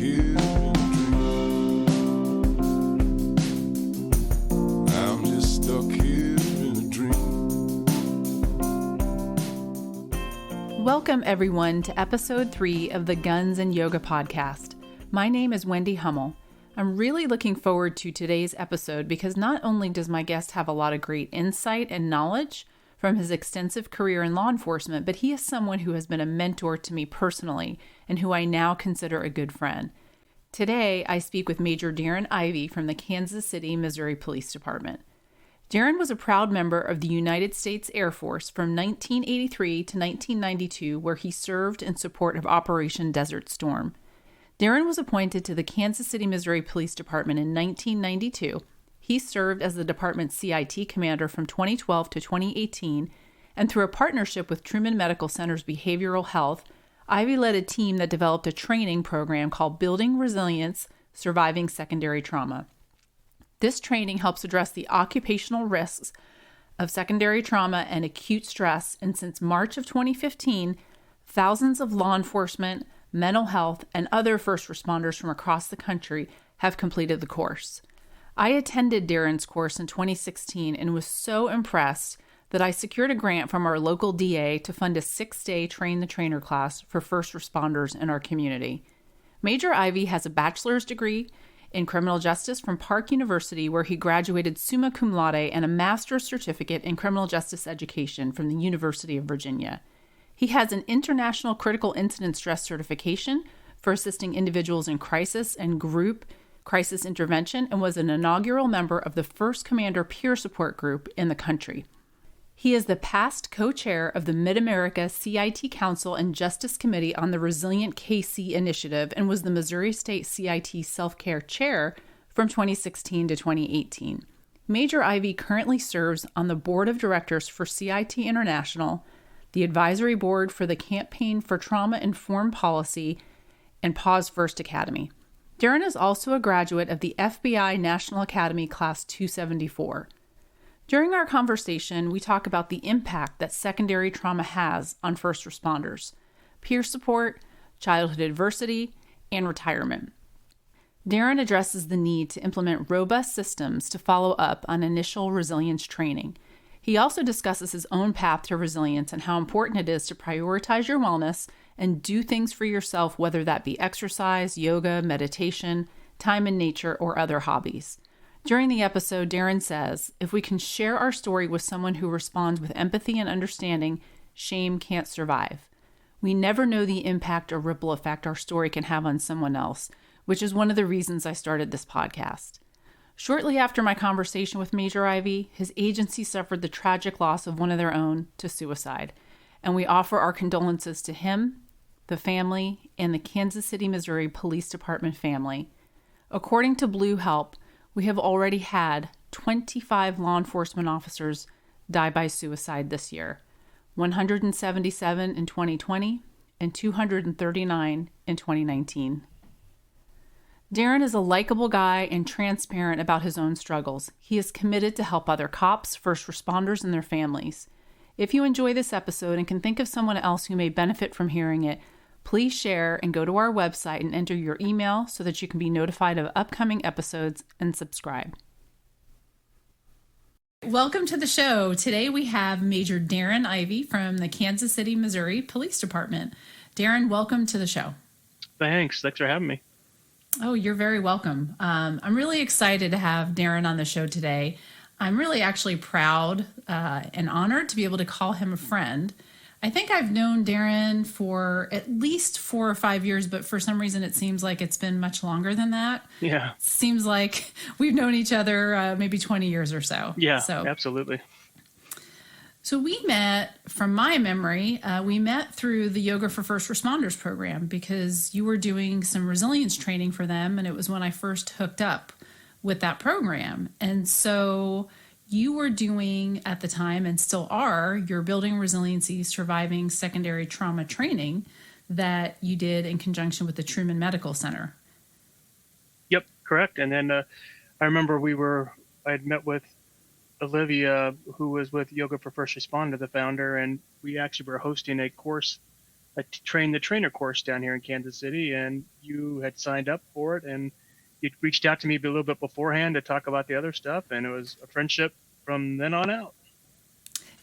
here in a dream. I'm just stuck here in a dream. Welcome, everyone, to episode 3 of the Guns and Yoga podcast. My name is Wendy Hummel. I'm really looking forward to today's episode because not only does my guest have a lot of great insight and knowledge from his extensive career in law enforcement, but he is someone who has been a mentor to me personally and who I now consider a good friend. Today, I speak with Major Darren Ivey from the Kansas City, Missouri Police Department. Darren was a proud member of the United States Air Force from 1983 to 1992, where he served in support of Operation Desert Storm. Darren was appointed to the Kansas City, Missouri Police Department in 1992. He served as the department's CIT Commander from 2012 to 2018, and through a partnership with Truman Medical Center's Behavioral Health, Ivey led a team that developed a training program called Building Resilience, Surviving Secondary Trauma. This training helps address the occupational risks of secondary trauma and acute stress, and since March of 2015, thousands of law enforcement, mental health, and other first responders from across the country have completed the course. I attended Darren's course in 2016 and was so impressed that I secured a grant from our local DA to fund a 6-day Train the Trainer class for first responders in our community. Major Ivey has a Bachelor's Degree in Criminal Justice from Park University, where he graduated summa cum laude, and a Master's Certificate in Criminal Justice Education from the University of Virginia. He has an International Critical Incident Stress Certification for assisting individuals in crisis and group crisis intervention, and was an inaugural member of the first Commander peer support group in the country. He is the past co-chair of the Mid-America CIT Council and Justice Committee on the Resilient KC Initiative and was the Missouri State CIT Self-Care Chair from 2016 to 2018. Major Ivey currently serves on the Board of Directors for CIT International, the Advisory Board for the Campaign for Trauma-Informed Policy, and Pause First Academy. Darren is also a graduate of the FBI National Academy Class 274. During our conversation, we talk about the impact that secondary trauma has on first responders, peer support, childhood adversity, and retirement. Darren addresses the need to implement robust systems to follow up on initial resilience training. He also discusses his own path to resilience and how important it is to prioritize your wellness and do things for yourself, whether that be exercise, yoga, meditation, time in nature, or other hobbies. During the episode, Darren says, if we can share our story with someone who responds with empathy and understanding, shame can't survive. We never know the impact or ripple effect our story can have on someone else, which is one of the reasons I started this podcast. Shortly after my conversation with Major Ivey, his agency suffered the tragic loss of one of their own to suicide, and we offer our condolences to him, the family, and the Kansas City, Missouri Police Department family. According to Blue Help, we have already had 25 law enforcement officers die by suicide this year, 177 in 2020 and 239 in 2019. Darren is a likable guy and transparent about his own struggles. He is committed to help other cops, first responders, and their families. If you enjoy this episode and can think of someone else who may benefit from hearing it, please share and go to our website and enter your email so that you can be notified of upcoming episodes and subscribe. Welcome to the show. Today we have Major Darren Ivey from the Kansas City, Missouri Police Department. Darren, welcome to the show. Thanks for having me. Oh, you're very welcome. I'm really excited to have Darren on the show today. I'm really actually proud and honored to be able to call him a friend. I think I've known Darren for at least 4 or 5 years, but for some reason it seems like it's been much longer than that. Yeah. It seems like we've known each other maybe 20 years or so. Yeah, absolutely. So we met, from my memory, we met through the Yoga for First Responders program because you were doing some resilience training for them, and it was when I first hooked up with that program. And so you were doing at the time, and still are, your Building Resiliency, Surviving Secondary Trauma training that you did in conjunction with the Truman Medical Center. Yep, correct. And then I remember I had met with Olivia, who was with Yoga for First Responder, the founder, and we actually were hosting a course a train the trainer course down here in Kansas City, and you had signed up for it, and you'd reached out to me a little bit beforehand to talk about the other stuff, and it was a friendship from then on out.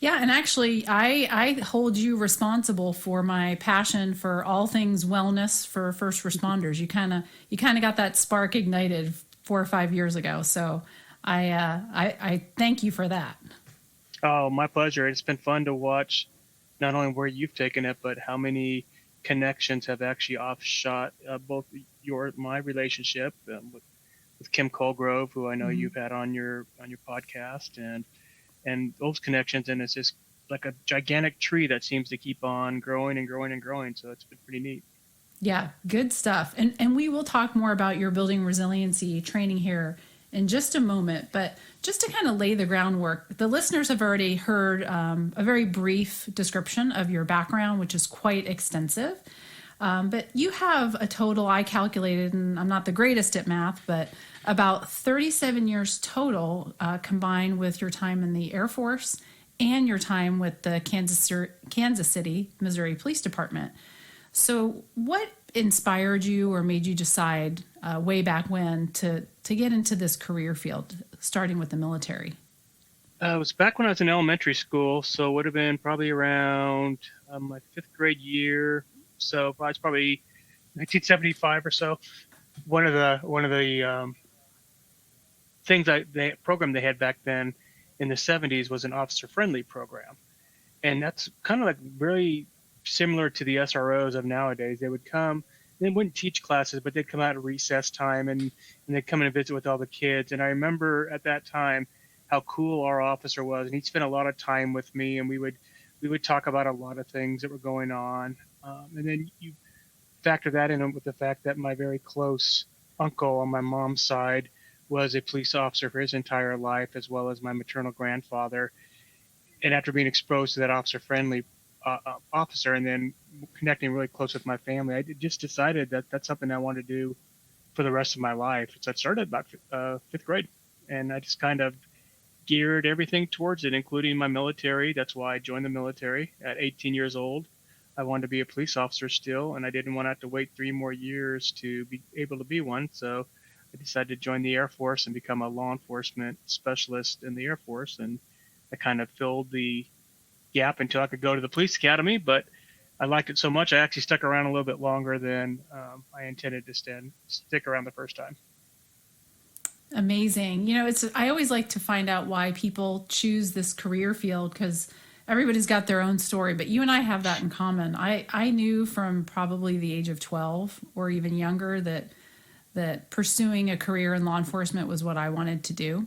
Yeah, and actually, I hold you responsible for my passion for all things wellness for first responders. You kind of got that spark ignited 4 or 5 years ago. So I thank you for that. Oh, my pleasure. It's been fun to watch not only where you've taken it, but how many connections have actually offshot both my relationship with Kim Colgrove, who I know you've had on your podcast, and those connections, and it's just like a gigantic tree that seems to keep on growing and growing and growing. So it's been pretty neat. Yeah, good stuff. And we will talk more about your building resiliency training here in just a moment. But just to kind of lay the groundwork, the listeners have already heard a very brief description of your background, which is quite extensive. But you have a total, I calculated, and I'm not the greatest at math, but about 37 years total combined with your time in the Air Force and your time with the Kansas City, Missouri Police Department. So what inspired you or made you decide way back when to get into this career field, starting with the military? It was back when I was in elementary school, so it would have been probably around my 5th grade year. So it's probably 1975 or so. One of the things the program they had back then in the 70s was an officer-friendly program, and that's kind of like very similar to the SROs of nowadays. They would come, they wouldn't teach classes, but they'd come out at recess time and they'd come in and visit with all the kids. And I remember at that time how cool our officer was, and he'd spend a lot of time with me, and we would talk about a lot of things that were going on. And then you factor that in with the fact that my very close uncle on my mom's side was a police officer for his entire life, as well as my maternal grandfather. And after being exposed to that officer-friendly officer and then connecting really close with my family, I just decided that that's something I wanted to do for the rest of my life. So I started about 5th grade, and I just kind of geared everything towards it, including my military. That's why I joined the military at 18 years old. I wanted to be a police officer still, and I didn't want to have to wait 3 more years to be able to be one. So I decided to join the Air Force and become a law enforcement specialist in the Air Force. And I kind of filled the gap until I could go to the police academy, but I liked it so much, I actually stuck around a little bit longer than I intended to stick around the first time. Amazing. I always like to find out why people choose this career field, because everybody's got their own story, but you and I have that in common. I knew from probably the age of 12 or even younger that pursuing a career in law enforcement was what I wanted to do.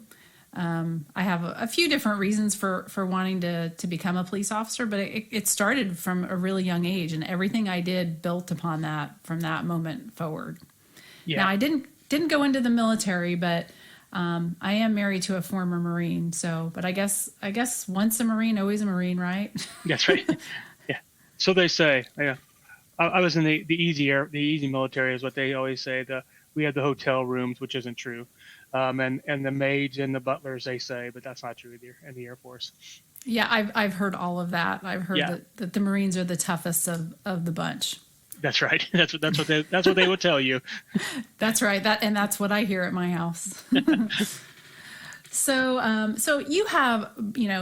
I have a few different reasons for wanting to become a police officer, but it started from a really young age, and everything I did built upon that from that moment forward. Yeah. Now, I didn't go into the military, but I am married to a former Marine. But I guess once a Marine, always a Marine, right? That's right. Yeah. So they say. Yeah. I was in the easy military is what they always say. We had the hotel rooms, which isn't true. And the maids and the butlers, they say, but that's not true either in the Air Force. Yeah, I've heard all of that. I've heard that the Marines are the toughest of the bunch. That's right. That's what they would tell you. That's right. That's what I hear at my house. So you have,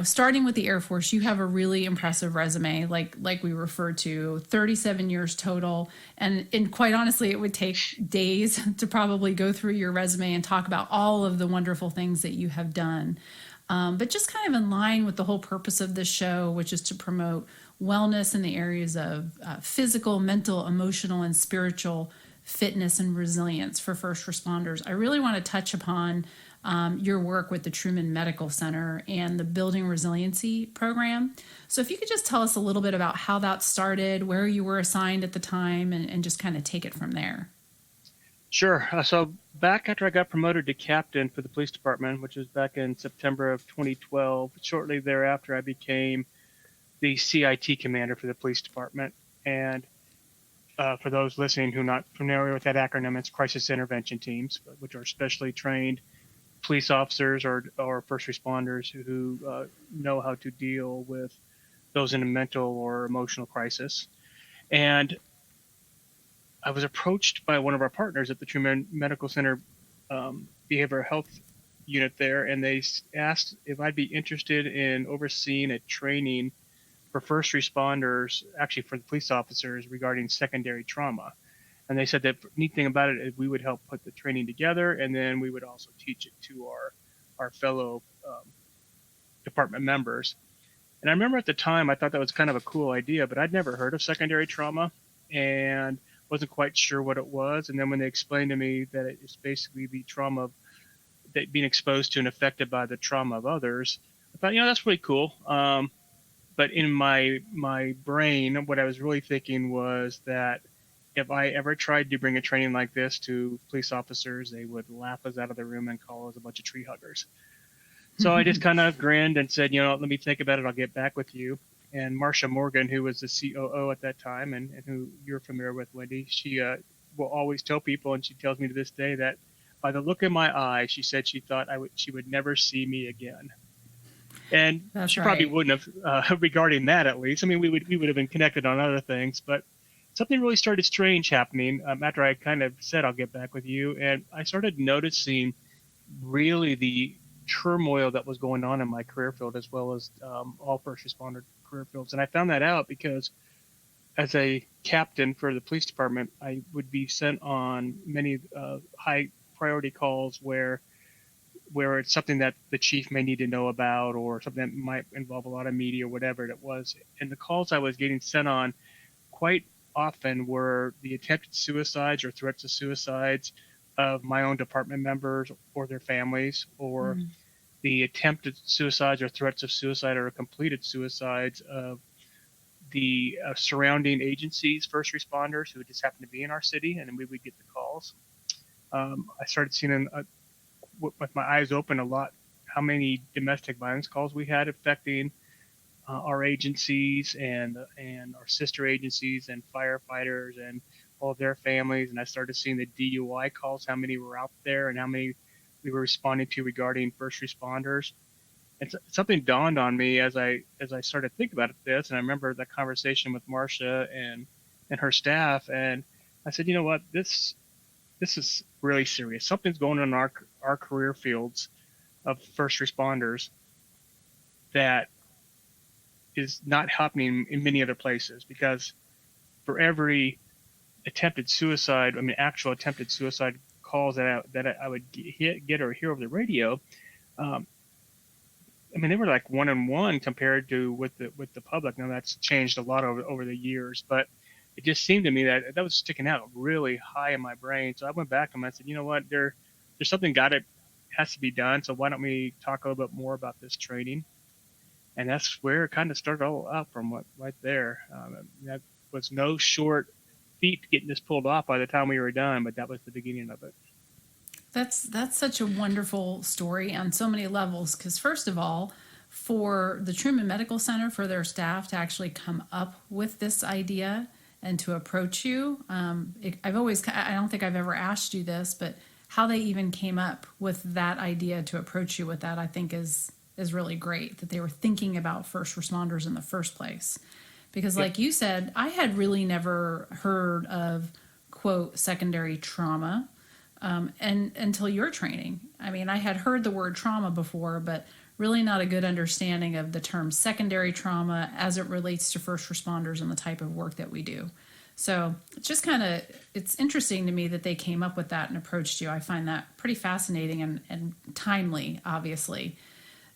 starting with the Air Force, you have a really impressive resume, like we referred to, 37 years total. And quite honestly, it would take days to probably go through your resume and talk about all of the wonderful things that you have done. But just kind of in line with the whole purpose of this show, which is to promote wellness in the areas of physical, mental, emotional, and spiritual fitness and resilience for first responders, I really want to touch upon your work with the Truman Medical Center and the Building Resiliency program. So if you could just tell us a little bit about how that started, where you were assigned at the time, and just kind of take it from there. Sure. So back after I got promoted to captain for the police department, which was back in September of 2012, shortly thereafter I became the CIT Commander for the police department. And for those listening who are not familiar with that acronym, it's Crisis Intervention Teams, which are specially trained police officers or first responders who know how to deal with those in a mental or emotional crisis. And I was approached by one of our partners at the Truman Medical Center behavioral health unit there, and they asked if I'd be interested in overseeing a training for first responders, actually for the police officers, regarding secondary trauma. And they said that the neat thing about it is we would help put the training together, and then we would also teach it to our fellow department members. And I remember at the time I thought that was kind of a cool idea, but I'd never heard of secondary trauma and wasn't quite sure what it was. And then when they explained to me that it's basically the trauma of that being exposed to and affected by the trauma of others, I thought, that's really cool. But in my brain, what I was really thinking was that if I ever tried to bring a training like this to police officers, they would laugh us out of the room and call us a bunch of tree huggers. So I just kind of grinned and said, let me think about it. I'll get back with you. And Marcia Morgan, who was the COO at that time and who you're familiar with, Wendy, she will always tell people, and she tells me to this day, that by the look in my eye, she said she thought she would never see me again. And That's she right. probably wouldn't have, regarding that at least. I mean, we would have been connected on other things, but something really started strange happening after I kind of said, I'll get back with you. And I started noticing really the turmoil that was going on in my career field, as well as all first responder career fields. And I found that out because as a captain for the police department, I would be sent on many high priority calls where it's something that the chief may need to know about, or something that might involve a lot of media or whatever it was. And the calls I was getting sent on quite often were the attempted suicides or threats of suicides of my own department members or their families, or the attempted suicides or threats of suicide or completed suicides of the surrounding agencies, first responders who just happened to be in our city, and then we would get the calls. I started seeing with my eyes open a lot how many domestic violence calls we had affecting our agencies and our sister agencies and firefighters and all of their families. And I started seeing the DUI calls, how many were out there and how many we were responding to regarding first responders. And something dawned on me as I started to think about this. And I remember that conversation with Marcia and her staff. And I said, you know what, this is really serious. Something's going on in our career fields of first responders that is not happening in many other places, because for every actual attempted suicide calls that I would get or hear over the radio, they were like 1 in 1 compared to with the public. Now that's changed a lot over the years, but it just seemed to me that was sticking out really high in my brain. So I went back and I said, you know what, there's something has to be done. So why don't we talk a little bit more about this training? And that's where it kind of started all out from right there. That was no short feat getting this pulled off by the time we were done, but that was the beginning of it. That's such a wonderful story on so many levels, because first of all, for the Truman Medical Center, for their staff to actually come up with this idea and to approach you, I don't think I've ever asked you this, but how they even came up with that idea to approach you with that, I think is really great, that they were thinking about first responders in the first place. Because like you said, I had really never heard of, quote, secondary trauma and until your training. I mean, I had heard the word trauma before, but really not a good understanding of the term secondary trauma as it relates to first responders and the type of work that we do. So it's just it's interesting to me that they came up with that and approached you. I find that pretty fascinating and timely, obviously.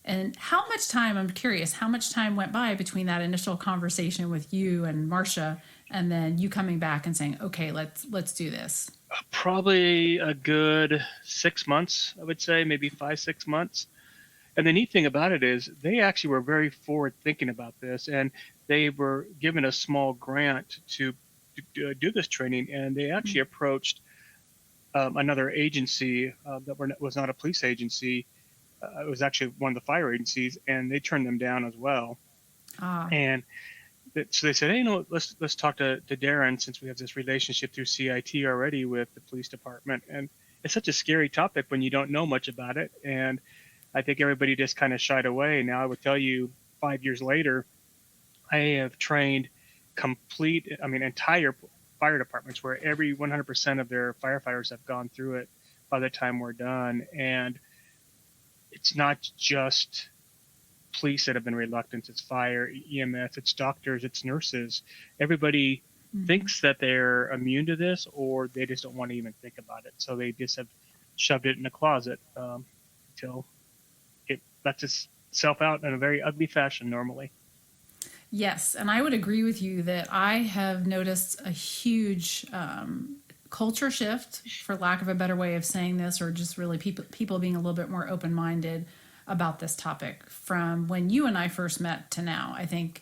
And I'm curious, how much time went by between that initial conversation with you and Marcia and then you coming back and saying, okay, let's do this? Probably a good 6 months, I would say, maybe 5-6 months. And the neat thing about it is they actually were very forward thinking about this, and they were given a small grant to do this training, and they actually approached another agency that was not a police agency. It was actually one of the fire agencies, and they turned them down as well. And so they said, hey, let's talk to Darren, since we have this relationship through CIT already with the police department. And it's such a scary topic when you don't know much about it. And I think everybody just kind of shied away. Now I would tell you, 5 years later, I have trained entire fire departments where every 100% of their firefighters have gone through it by the time we're done. And it's not just police that have been reluctant. It's fire, EMS, it's doctors, it's nurses. Everybody thinks that they're immune to this, or they just don't want to even think about it. So they just have shoved it in a closet until it lets itself out in a very ugly fashion normally. Yes, and I would agree with you that I have noticed a huge culture shift, for lack of a better way of saying this, or just really people being a little bit more open-minded about this topic from when you and I first met to now. I think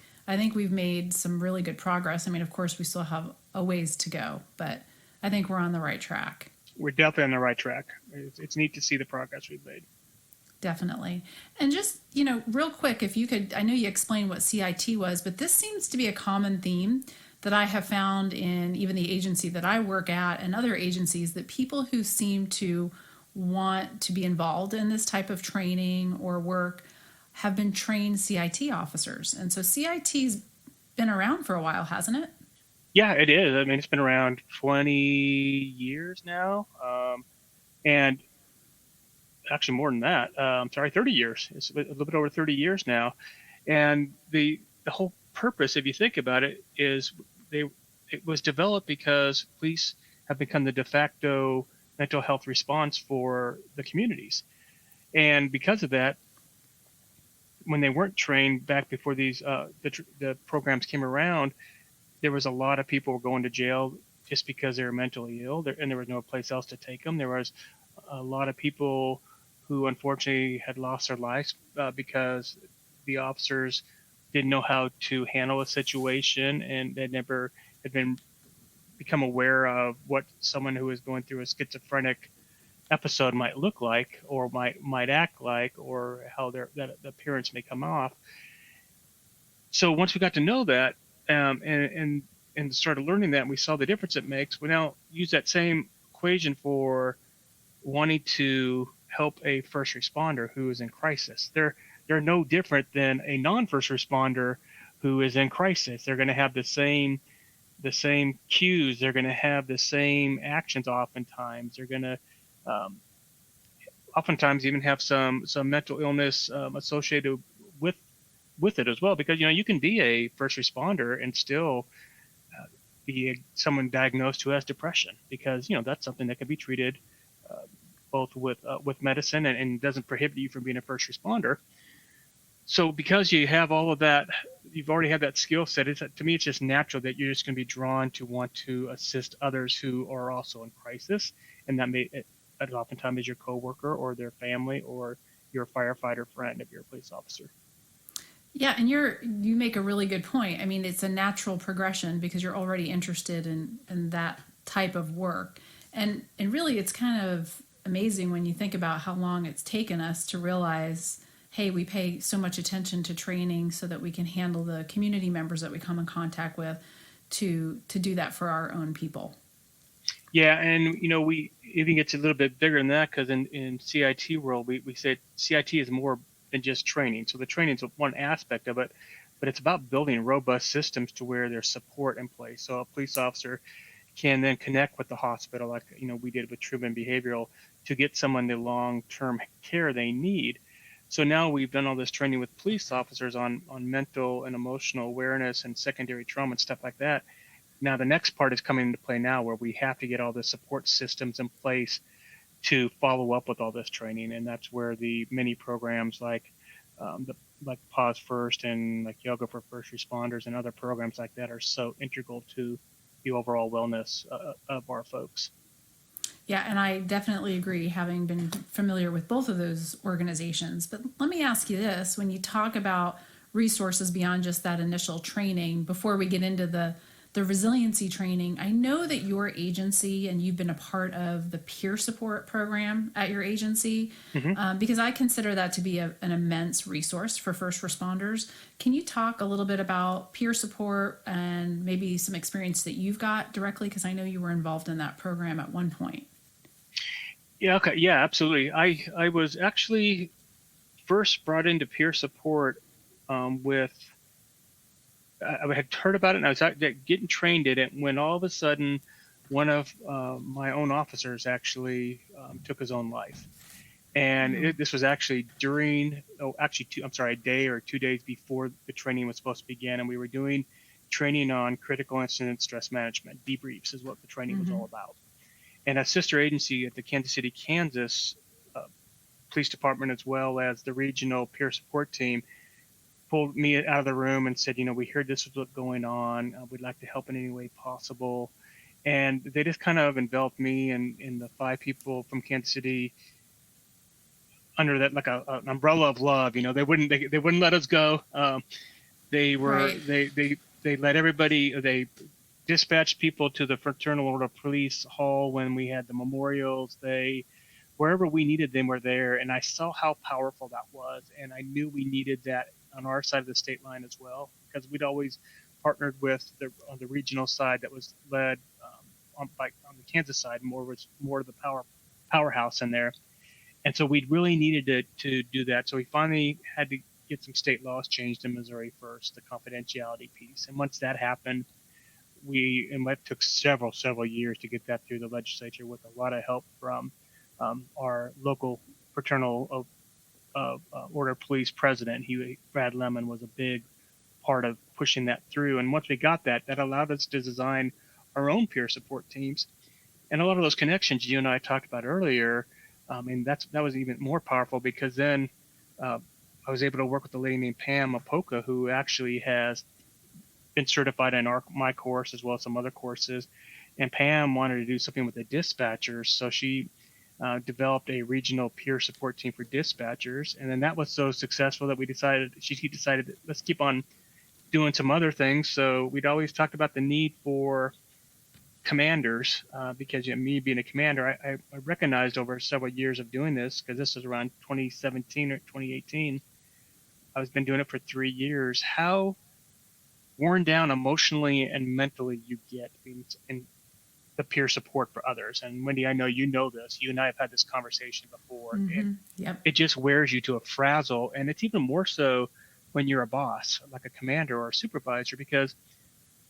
we've made some really good progress. I mean, of course, we still have a ways to go, but I think we're on the right track. We're definitely on the right track. It's neat to see the progress we've made. Definitely. And just, real quick, if you could, I know you explained what CIT was, but this seems to be a common theme that I have found in even the agency that I work at and other agencies, that people who seem to want to be involved in this type of training or work have been trained CIT officers. And so CIT's been around for a while, hasn't it? Yeah, it is. I mean, it's been around 20 years now. And actually more than that. 30 years. It's a little bit over 30 years now. And the whole purpose, if you think about it, is it was developed because police have become the de facto mental health response for the communities. And because of that, when they weren't trained back before these the programs came around, there was a lot of people going to jail just because they were mentally ill, and there was no place else to take them. There was a lot of people who unfortunately had lost their lives because the officers didn't know how to handle a situation, and they never had become aware of what someone who is going through a schizophrenic episode might look like, or might act like, or how that appearance may come off. So once we got to know that and started learning that, and we saw the difference it makes, we now use that same equation for wanting to help a first responder who is in crisis. They're no different than a non-first responder who is in crisis. They're going to have the same cues. They're going to have the same actions. Oftentimes, they're going to oftentimes even have some mental illness associated with it as well. Because you can be a first responder and still be someone diagnosed who has depression, because that's something that can be treated both with medicine and doesn't prohibit you from being a first responder. So because you have all of that, you've already had that skill set. To me, it's just natural that you're just going to be drawn to want to assist others who are also in crisis, and that oftentimes is your coworker or their family or your firefighter friend if you're a police officer. Yeah, and you make a really good point. I mean, it's a natural progression because you're already interested in that type of work, and really, it's kind of amazing when you think about how long it's taken us to realize, hey, we pay so much attention to training so that we can handle the community members that we come in contact with to do that for our own people. Yeah, and we even get a little bit bigger than that, because in CIT world, we say CIT is more than just training. So the training is one aspect of it, but it's about building robust systems to where there's support in place. So a police officer can then connect with the hospital, like we did with Truman Behavioral, to get someone the long-term care they need. So now we've done all this training with police officers on mental and emotional awareness and secondary trauma and stuff like that. Now the next part is coming into play now, where we have to get all the support systems in place to follow up with all this training, and that's where the many programs like Pause First and like Yoga for First Responders and other programs like that are so integral to the overall wellness of our folks. Yeah, and I definitely agree, having been familiar with both of those organizations. But let me ask you this: when you talk about resources beyond just that initial training, before we get into the resiliency training, I know that your agency, and you've been a part of the peer support program at your agency, because I consider that to be an immense resource for first responders. Can you talk a little bit about peer support and maybe some experience that you've got directly? Because I know you were involved in that program at one point. Yeah, okay. Yeah, absolutely. I was actually first brought into peer support with I had heard about it, and I was getting trained in it when all of a sudden one of my own officers actually took his own life. And this was actually a day or 2 days before the training was supposed to begin. And we were doing training on critical incident stress management. Debriefs is what the training was all about. And a sister agency at the Kansas City, Kansas Police Department, as well as the regional peer support team, pulled me out of the room and said, we heard this was what's going on. We'd like to help in any way possible. And they just kind of enveloped me and the 5 people from Kansas City under that, like an umbrella of love. They wouldn't let us go. They let everybody, they dispatched people to the Fraternal Order of Police Hall when we had the memorials. Wherever we needed them were there. And I saw how powerful that was. And I knew we needed that on our side of the state line as well, because we'd always partnered with on the regional side that was led on the Kansas side, more of the powerhouse in there. And so we really needed to do that. So we finally had to get some state laws changed in Missouri first, the confidentiality piece. And once that happened, it took several years to get that through the legislature with a lot of help from our local Fraternal Order Police president. Brad Lemon was a big part of pushing that through. And once we got that allowed us to design our own peer support teams. And a lot of those connections you and I talked about earlier, and that was even more powerful, because then I was able to work with a lady named Pam Apoka, who actually has been certified in my course as well as some other courses. And Pam wanted to do something with the dispatchers, so she developed a regional peer support team for dispatchers. And then that was so successful that she decided that let's keep on doing some other things. So we'd always talked about the need for commanders, because me being a commander, I recognized over several years of doing this, because this was around 2017 or 2018. I was been doing it for 3 years. How worn down emotionally and mentally you get in the peer support for others. And Wendy, I know you know this. You and I have had this conversation before. And it just wears you to a frazzle. And it's even more so when you're a boss, like a commander or a supervisor, because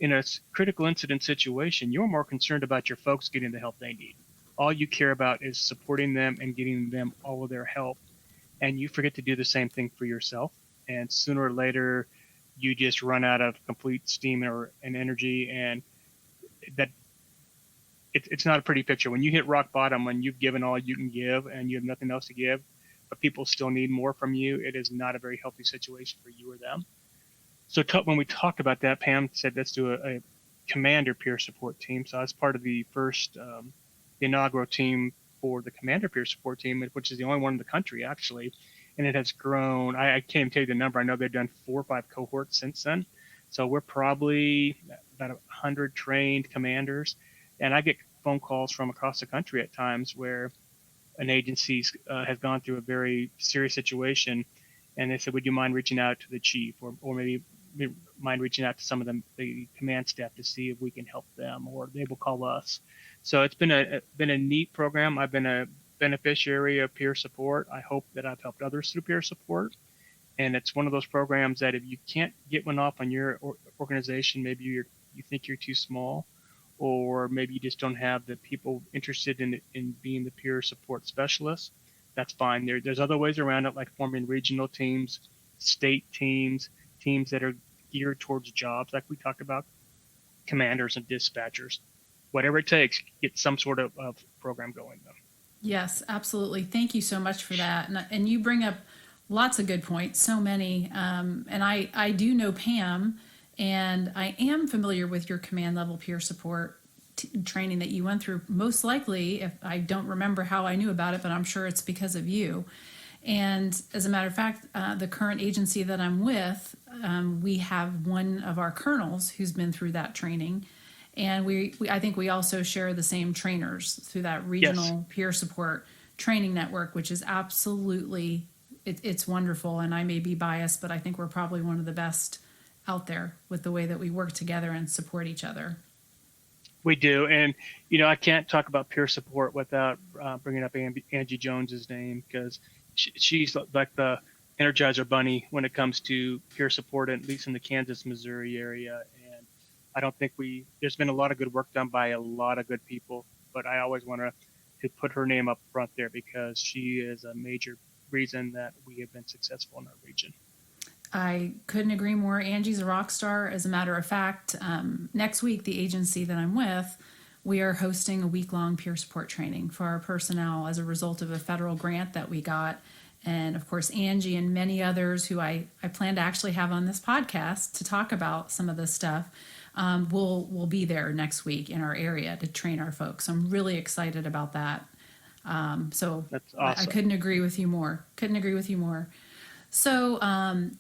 in a critical incident situation, you're more concerned about your folks getting the help they need. All you care about is supporting them and getting them all of their help. And you forget to do the same thing for yourself. And sooner or later, you just run out of complete steam and energy. And that it's not a pretty picture. When you hit rock bottom, when you've given all you can give and you have nothing else to give, but people still need more from you, it is not a very healthy situation for you or them. So when we talked about that, Pam said, let's do a commander peer support team. So I was part of the first, the inaugural team for the commander peer support team, which is the only one in the country, actually. And it has grown. I can't even tell you the number. I know they've done 4 or 5 cohorts since then. So we're probably about 100 trained commanders. And I get phone calls from across the country at times where an agency has gone through a very serious situation. And they said, would you mind reaching out to the chief, or maybe mind reaching out to some of the command staff to see if we can help them, or they will call us. So it's been a neat program. I've been a beneficiary of peer support. I hope that I've helped others through peer support. And it's one of those programs that if you can't get one off on your organization, maybe you think you're too small, or maybe you just don't have the people interested in being the peer support specialist, that's fine. There's other ways around it, like forming regional teams, state teams that are geared towards jobs, like we talked about, commanders and dispatchers. Whatever it takes, get some sort of program going, though. Yes, absolutely. Thank you so much for that. And you bring up lots of good points, so many. And I do know Pam, and I am familiar with your command level peer support training that you went through. Most likely, if I don't remember how I knew about it, but I'm sure it's because of you. And as a matter of fact, the current agency that I'm with, we have one of our colonels who's been through that training. And I think we also share the same trainers through that regional peer support training network, which is absolutely, it's wonderful. And I may be biased, but I think we're probably one of the best out there with the way that we work together and support each other. We do. And, I can't talk about peer support without bringing up Angie Jones's name, because she's like the Energizer Bunny when it comes to peer support, at least in the Kansas, Missouri area. And I don't think there's been a lot of good work done by a lot of good people, but I always want to put her name up front there because she is a major reason that we have been successful in our region. I couldn't agree more. Angie's a rock star. As a matter of fact, next week, the agency that I'm with, we are hosting a week-long peer support training for our personnel as a result of a federal grant that we got. And of course, Angie and many others who I plan to actually have on this podcast to talk about some of this stuff will be there next week in our area to train our folks. I'm really excited about that. So that's awesome. I couldn't agree with you more. So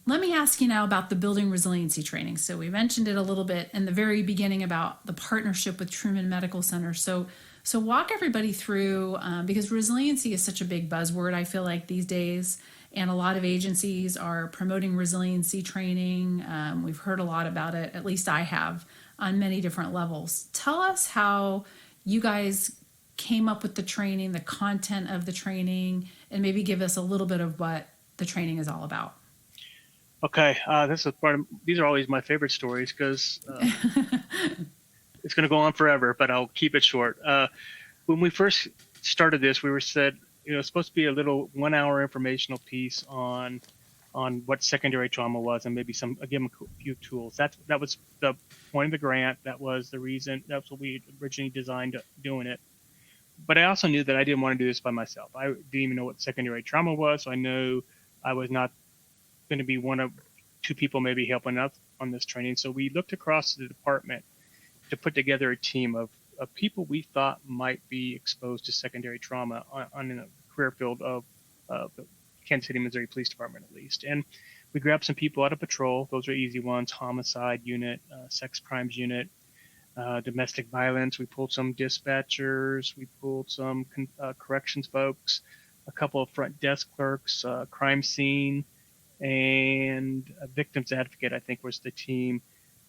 let me ask you now about the building resiliency training. So we mentioned it a little bit in the very beginning about the partnership with Truman Medical Center. So walk everybody through, because resiliency is such a big buzzword, I feel like these days, and a lot of agencies are promoting resiliency training. We've heard a lot about it, at least I have, on many different levels. Tell us how you guys came up with the training, the content of the training, and maybe give us a little bit of what the training is all about. Okay, these are always my favorite stories because it's going to go on forever, but I'll keep it short. When we first started this, we were said, it's supposed to be a little 1 hour informational piece on what secondary trauma was and maybe give them a few tools. That was the point of the grant. That was the reason. That's what we originally designed doing it. But I also knew that I didn't want to do this by myself. I didn't even know what secondary trauma was, so I knew I was not going to be one of two people maybe helping us on this training. So we looked across the department to put together a team of people we thought might be exposed to secondary trauma on a career field of the Kansas City, Missouri Police Department, at least. And we grabbed some people out of patrol. Those are easy ones: homicide unit, sex crimes unit, domestic violence. We pulled some dispatchers. We pulled some corrections folks, a couple of front desk clerks, crime scene, and a victims advocate, I think, was the team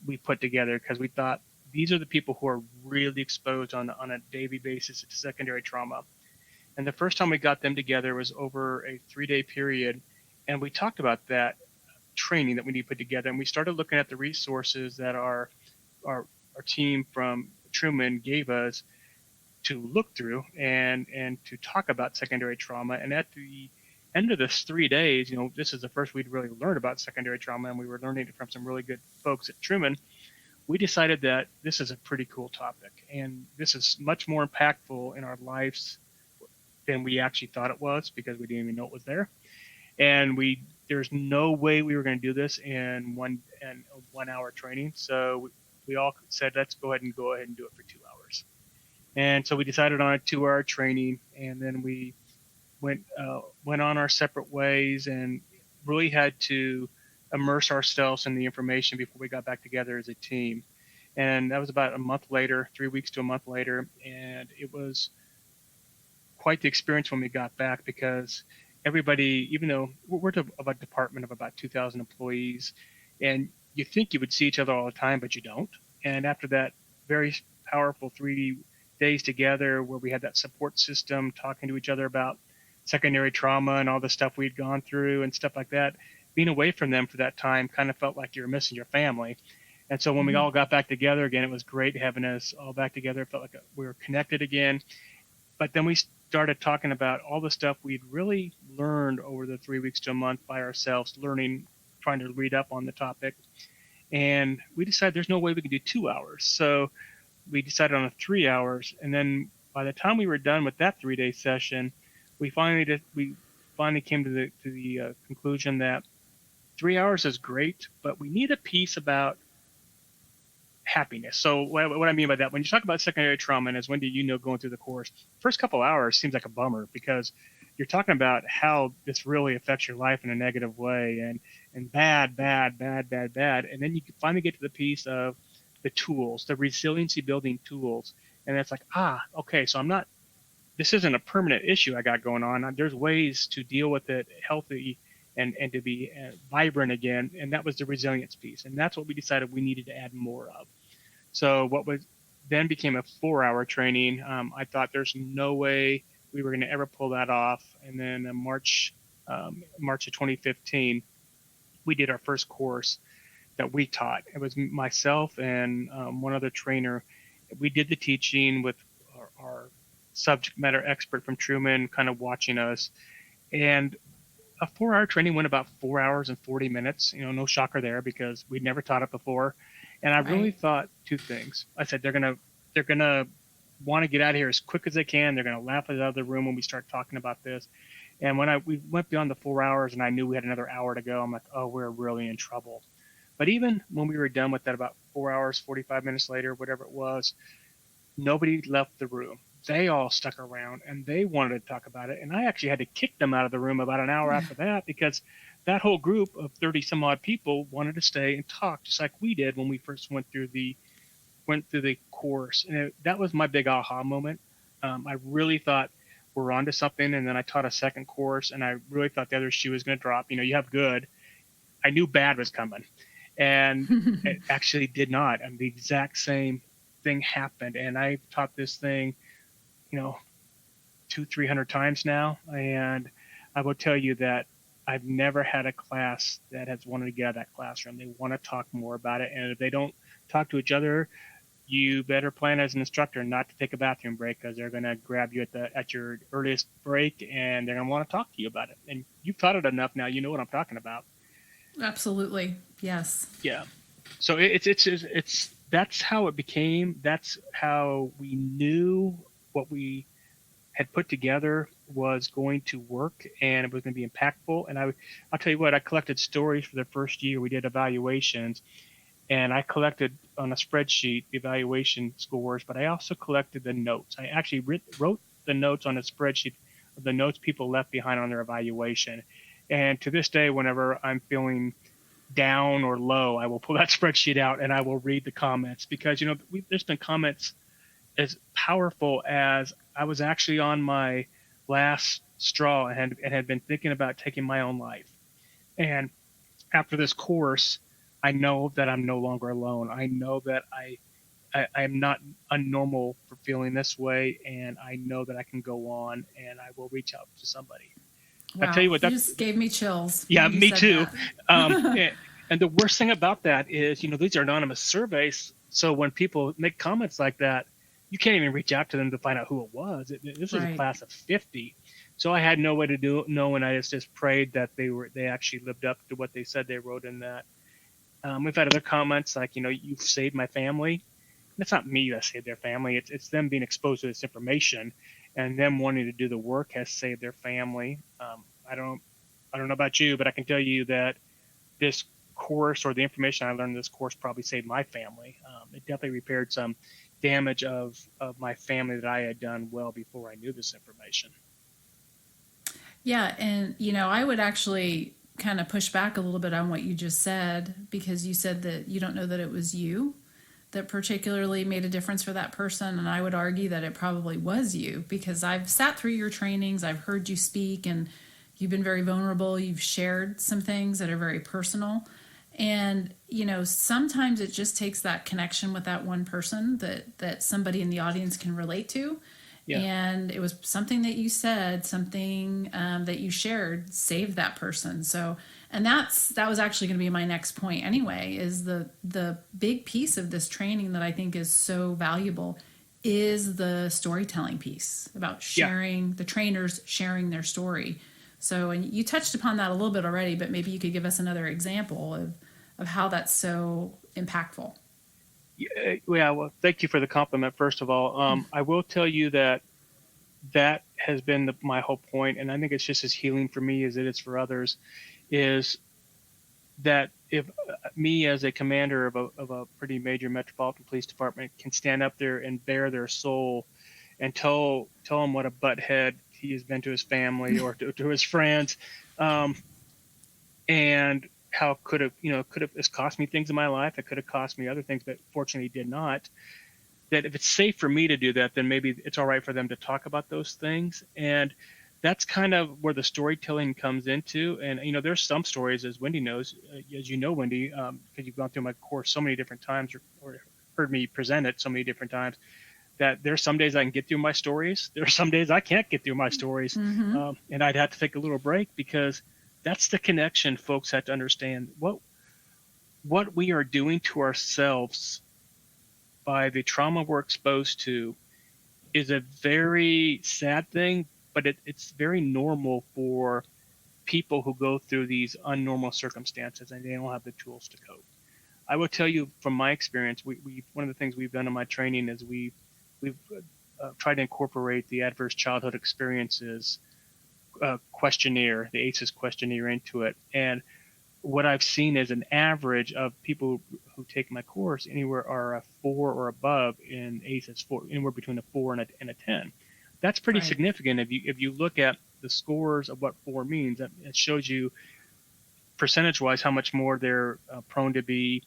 we put together because we thought these are the people who are really exposed on a daily basis to secondary trauma. And the first time we got them together was over a 3-day period, and we talked about that training that we need to put together. And we started looking at the resources that our team from Truman gave us to look through and to talk about secondary trauma. And at the end of this 3 days, this is the first we'd really learned about secondary trauma, and we were learning it from some really good folks at Truman. We decided that this is a pretty cool topic, and this is much more impactful in our lives than we actually thought it was because we didn't even know it was there. And there's no way we were going to do this in one hour training. So we all said, let's go ahead and do it for 2 hours. And so we decided on a 2-hour training, and then we went on our separate ways and really had to immerse ourselves in the information before we got back together as a team. And that was about a month later, 3 weeks to a month later. And it was quite the experience when we got back because everybody, even though we're of a department of about 2,000 employees, and you think you would see each other all the time, but you don't. And after that very powerful 3 days together where we had that support system talking to each other about secondary trauma and all the stuff we'd gone through and stuff like that, being away from them for that time kind of felt like you were missing your family. And so when we all got back together again, it was great having us all back together. It felt like we were connected again. But then we started talking about all the stuff we'd really learned over the 3 weeks to a month by ourselves, trying to read up on the topic. And we decided there's no way we can do 2 hours. So we decided on 3 hours. And then by the time we were done with that 3-day session, we finally came to the conclusion that 3 hours is great, but we need a piece about happiness. So what I mean by that, when you talk about secondary trauma, and as Wendy, going through the course, first couple hours seems like a bummer because you're talking about how this really affects your life in a negative way and bad. And then you finally get to the piece of the tools, the resiliency building tools. And it's like, okay, so this isn't a permanent issue I got going on. There's ways to deal with it healthy and to be vibrant again. And that was the resilience piece. And that's what we decided we needed to add more of. So what then became a 4-hour training. I thought there's no way we were going to ever pull that off. And then March March of 2015, we did our first course that we taught. It was myself and one other trainer. We did the teaching with our subject matter expert from Truman kind of watching us. And a 4-hour training went about 4 hours and 40 minutes. No shocker there because we'd never taught it before. And I really thought two things. I said, they're gonna want to get out of here as quick as they can. They're gonna laugh us out of the room when we start talking about this. And when we went beyond the 4 hours and I knew we had another hour to go, I'm like, oh, we're really in trouble. But even when we were done with that, about 4 hours, 45 minutes later, whatever it was, nobody left the room. They all stuck around and they wanted to talk about it. And I actually had to kick them out of the room about an hour after that because that whole group of 30 some odd people wanted to stay and talk just like we did when we first went through the course. And that was my big aha moment. I really thought we're onto something. And then I taught a second course and I really thought the other shoe was going to drop. You have good. I knew bad was coming. And it actually did not. And the exact same thing happened. And I taught this thing, 200-300 times now. And I will tell you that I've never had a class that has wanted to get out of that classroom. They want to talk more about it. And if they don't talk to each other, you better plan as an instructor not to take a bathroom break because they're going to grab you at your earliest break and they're going to want to talk to you about it. And you've taught it enough now, you know what I'm talking about. Absolutely. Yes. Yeah. So it's that's how it became. That's how we knew what we had put together was going to work and it was going to be impactful. And I'll tell you what, I collected stories for the first year. We did evaluations and I collected on a spreadsheet the evaluation scores, but I also collected the notes. I actually wrote the notes on a spreadsheet of the notes people left behind on their evaluation. And to this day, whenever I'm feeling down or low, I will pull that spreadsheet out and I will read the comments because, there's been comments as powerful as I was actually on my last straw and had been thinking about taking my own life. And after this course, I know that I'm no longer alone. I know that I am not unnormal for feeling this way. And I know that I can go on and I will reach out to somebody. Wow. I tell you what, that just gave me chills. Yeah, me too. And the worst thing about that is, these are anonymous surveys. So when people make comments like that, you can't even reach out to them to find out who it was. This was a class of 50. So I had no way to know, and I just prayed that they actually lived up to what they said they wrote in that. We've had other comments like, you've saved my family. And it's not me that saved their family. It's them being exposed to this information and them wanting to do the work has saved their family. I don't know about you, but I can tell you that this course or the information I learned in this course probably saved my family. It definitely repaired some damage of my family that I had done well before I knew this information. Yeah. And, I would actually kind of push back a little bit on what you just said, because you said that you don't know that it was you that particularly made a difference for that person. And I would argue that it probably was you, because I've sat through your trainings, I've heard you speak, and you've been very vulnerable. You've shared some things that are very personal. And, sometimes it just takes that connection with that one person that somebody in the audience can relate to. Yeah. And it was something that you said, something that you shared saved that person. So, and that was actually going to be my next point anyway, is the big piece of this training that I think is so valuable is the storytelling piece about sharing, the trainers sharing their story. So, and you touched upon that a little bit already, but maybe you could give us another example of how that's so impactful. Yeah, well, thank you for the compliment, first of all. I will tell you that has been my whole point, and I think it's just as healing for me as it is for others, is that if me as a commander of a pretty major metropolitan police department can stand up there and bare their soul and tell him what a butthead he has been to his family or to his friends, and how could have it's cost me things in my life. It could have cost me other things, but fortunately did not. That if it's safe for me to do that, then maybe it's all right for them to talk about those things. And that's kind of where the storytelling comes into. And, there's some stories, as Wendy knows, as you know, Wendy, because you've gone through my course so many different times or heard me present it so many different times. that there's some days I can get through my stories. There are some days I can't get through my stories. And I'd have to take a little break, because that's the connection folks have to understand. What we are doing to ourselves by the trauma we're exposed to is a very sad thing, but it's very normal for people who go through these unnormal circumstances and they don't have the tools to cope. I will tell you from my experience, we one of the things we've done in my training is we've tried to incorporate the adverse childhood experiences questionnaire, the ACEs questionnaire, into it. And what I've seen is an average of people who take my course anywhere are a 4 or above in ACEs, anywhere between a 4 and a 10. That's pretty significant. If you look at the scores of what 4 means, it shows you percentage-wise how much more they're prone to be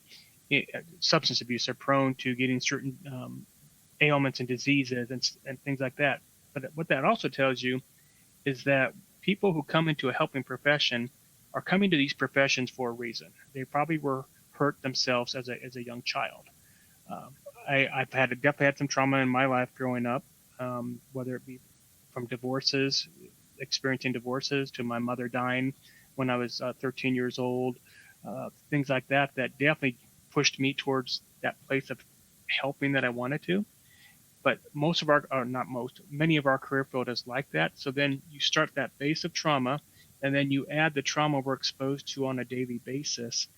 substance abuse. They're prone to getting certain ailments and diseases and things like that. But what that also tells you is that people who come into a helping profession are coming to these professions for a reason. They probably were hurt themselves as a young child. I've definitely had some trauma in my life growing up, whether it be from divorces, experiencing divorces, to my mother dying when I was 13 years old, things like that definitely pushed me towards that place of helping that I wanted to. But many of our career field is like that. So then you start that base of trauma, and then you add the trauma we're exposed to on a daily basis.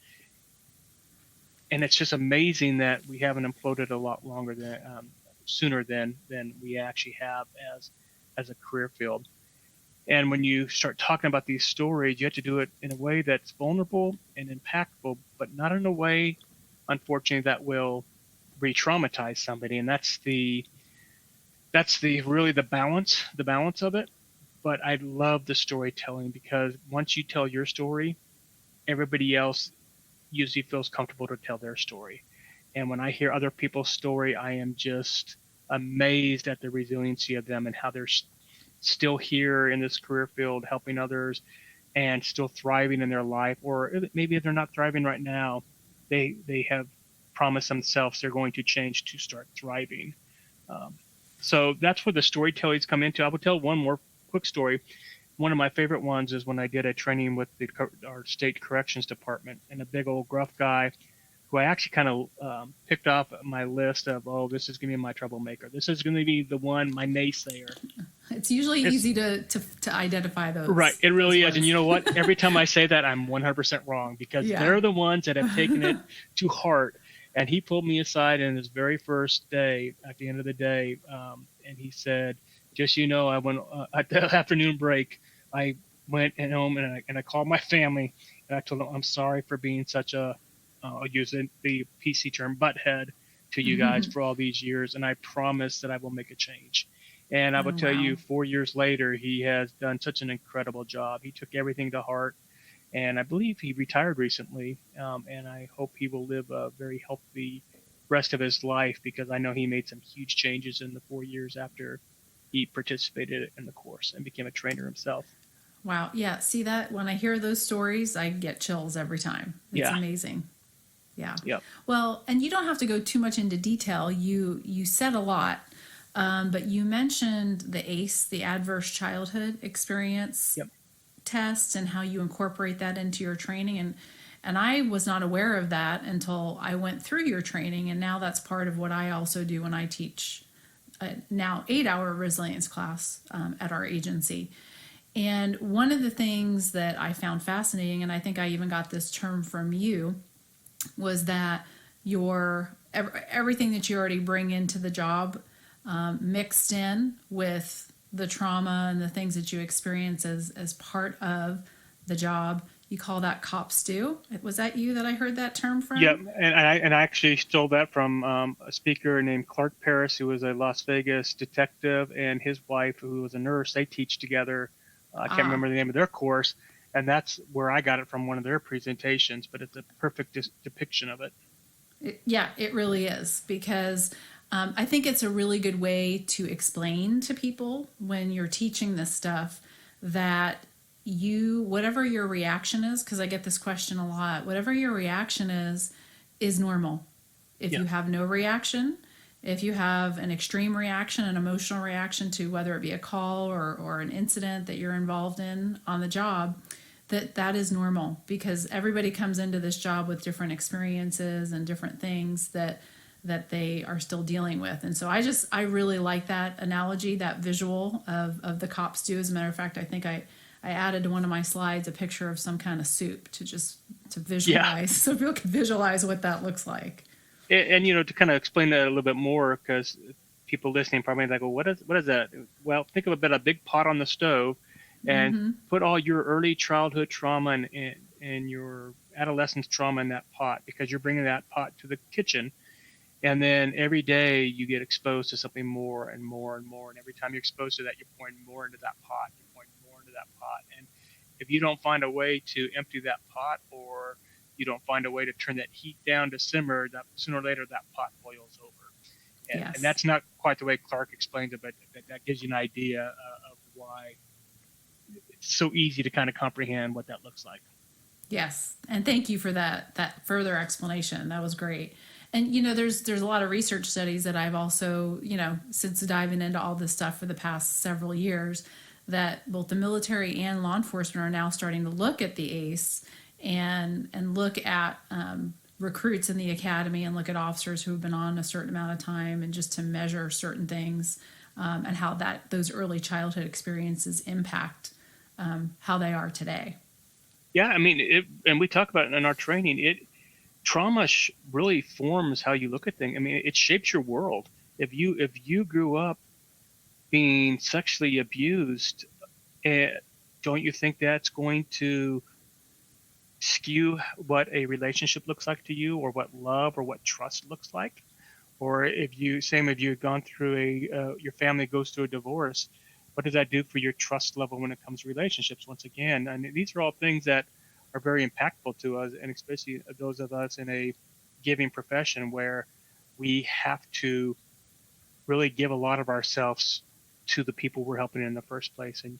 And it's just amazing that we haven't imploded a lot sooner than we actually have as a career field. And when you start talking about these stories, you have to do it in a way that's vulnerable and impactful, but not in a way, unfortunately, that will re-traumatize somebody. And that's really the balance of it. But I love the storytelling, because once you tell your story, everybody else usually feels comfortable to tell their story. And when I hear other people's story, I am just amazed at the resiliency of them and how they're still here in this career field, helping others and still thriving in their life. Or maybe if they're not thriving right now, they have promised themselves they're going to change to start thriving. So that's where the storytellings come into. I will tell one more quick story. One of my favorite ones is when I did a training with our state corrections department, and a big old gruff guy who I actually kind of picked off my list of, this is going to be my troublemaker. This is going to be the one, my naysayer. It's usually easy to identify those. Right. It really is. And you know what? Every time I say that, I'm 100% wrong, because they're the ones that have taken it to heart. And he pulled me aside in his very first day, at the end of the day, and he said, just so you know, I went at the afternoon break, I went home and I called my family, and I told them I'm sorry for being such I'll use the PC term, butthead to you guys for all these years, and I promise that I will make a change. And I will tell you, 4 years later, he has done such an incredible job. He took everything to heart, and I believe he retired recently, and I hope he will live a very healthy rest of his life, because I know he made some huge changes in the 4 years after he participated in the course and became a trainer himself. Wow. Yeah. See that? When I hear those stories, I get chills every time. It's amazing. Yeah. Yep. Well, and you don't have to go too much into detail. You said a lot, but you mentioned the ACE, the Adverse Childhood Experience test, and how you incorporate that into your training. And I was not aware of that until I went through your training, and now that's part of what I also do when I teach now 8-hour resilience class at our agency. And one of the things that I found fascinating, and I think I even got this term from you, was that everything that you already bring into the job mixed in with the trauma and the things that you experience as part of the job. You call that cop stew. Was that you that I heard that term from? Yep, and I actually stole that from a speaker named Clark Paris, who was a Las Vegas detective, and his wife, who was a nurse. They teach together. I can't remember the name of their course, and that's where I got it from, one of their presentations, but it's a perfect depiction of it. It really is, because I think it's a really good way to explain to people when you're teaching this stuff that whatever your reaction is, because I get this question a lot, whatever your reaction is normal. If you have no reaction, if you have an extreme reaction, an emotional reaction to whether it be a call or an incident that you're involved in on the job, that is normal, because everybody comes into this job with different experiences and different things that they are still dealing with. And so I really like that analogy, that visual of the cop stew. As a matter of fact, I think I added to one of my slides a picture of some kind of soup to visualize, so people can visualize what that looks like. And to kind of explain that a little bit more, because people listening probably like, well, what is that? Well, think of a big pot on the stove, and put all your early childhood trauma and your adolescence trauma in that pot, because you're bringing that pot to the kitchen. And then every day you get exposed to something more and more and more. And every time you're exposed to that, you're pouring more into that pot. You're pouring more into that pot. And if you don't find a way to empty that pot, or you don't find a way to turn that heat down to simmer, that sooner or later that pot boils over. And that's not quite the way Clark explains it, but that gives you an idea of why it's so easy to kind of comprehend what that looks like. Yes, and thank you for that further explanation. That was great. And there's a lot of research studies that I've also, since diving into all this stuff for the past several years, that both the military and law enforcement are now starting to look at the ACE and look at recruits in the academy, and look at officers who have been on a certain amount of time, and just to measure certain things, and how those early childhood experiences impact how they are today. Yeah, I mean, and we talk about it in our training. Trauma really forms how you look at things. I mean, it shapes your world. If you grew up being sexually abused, don't you think that's going to skew what a relationship looks like to you, or what love or what trust looks like? Or if you've gone through your family goes through a divorce, what does that do for your trust level when it comes to relationships? Once again, and these are all things that are very impactful to us, and especially those of us in a giving profession where we have to really give a lot of ourselves to the people we're helping in the first place. And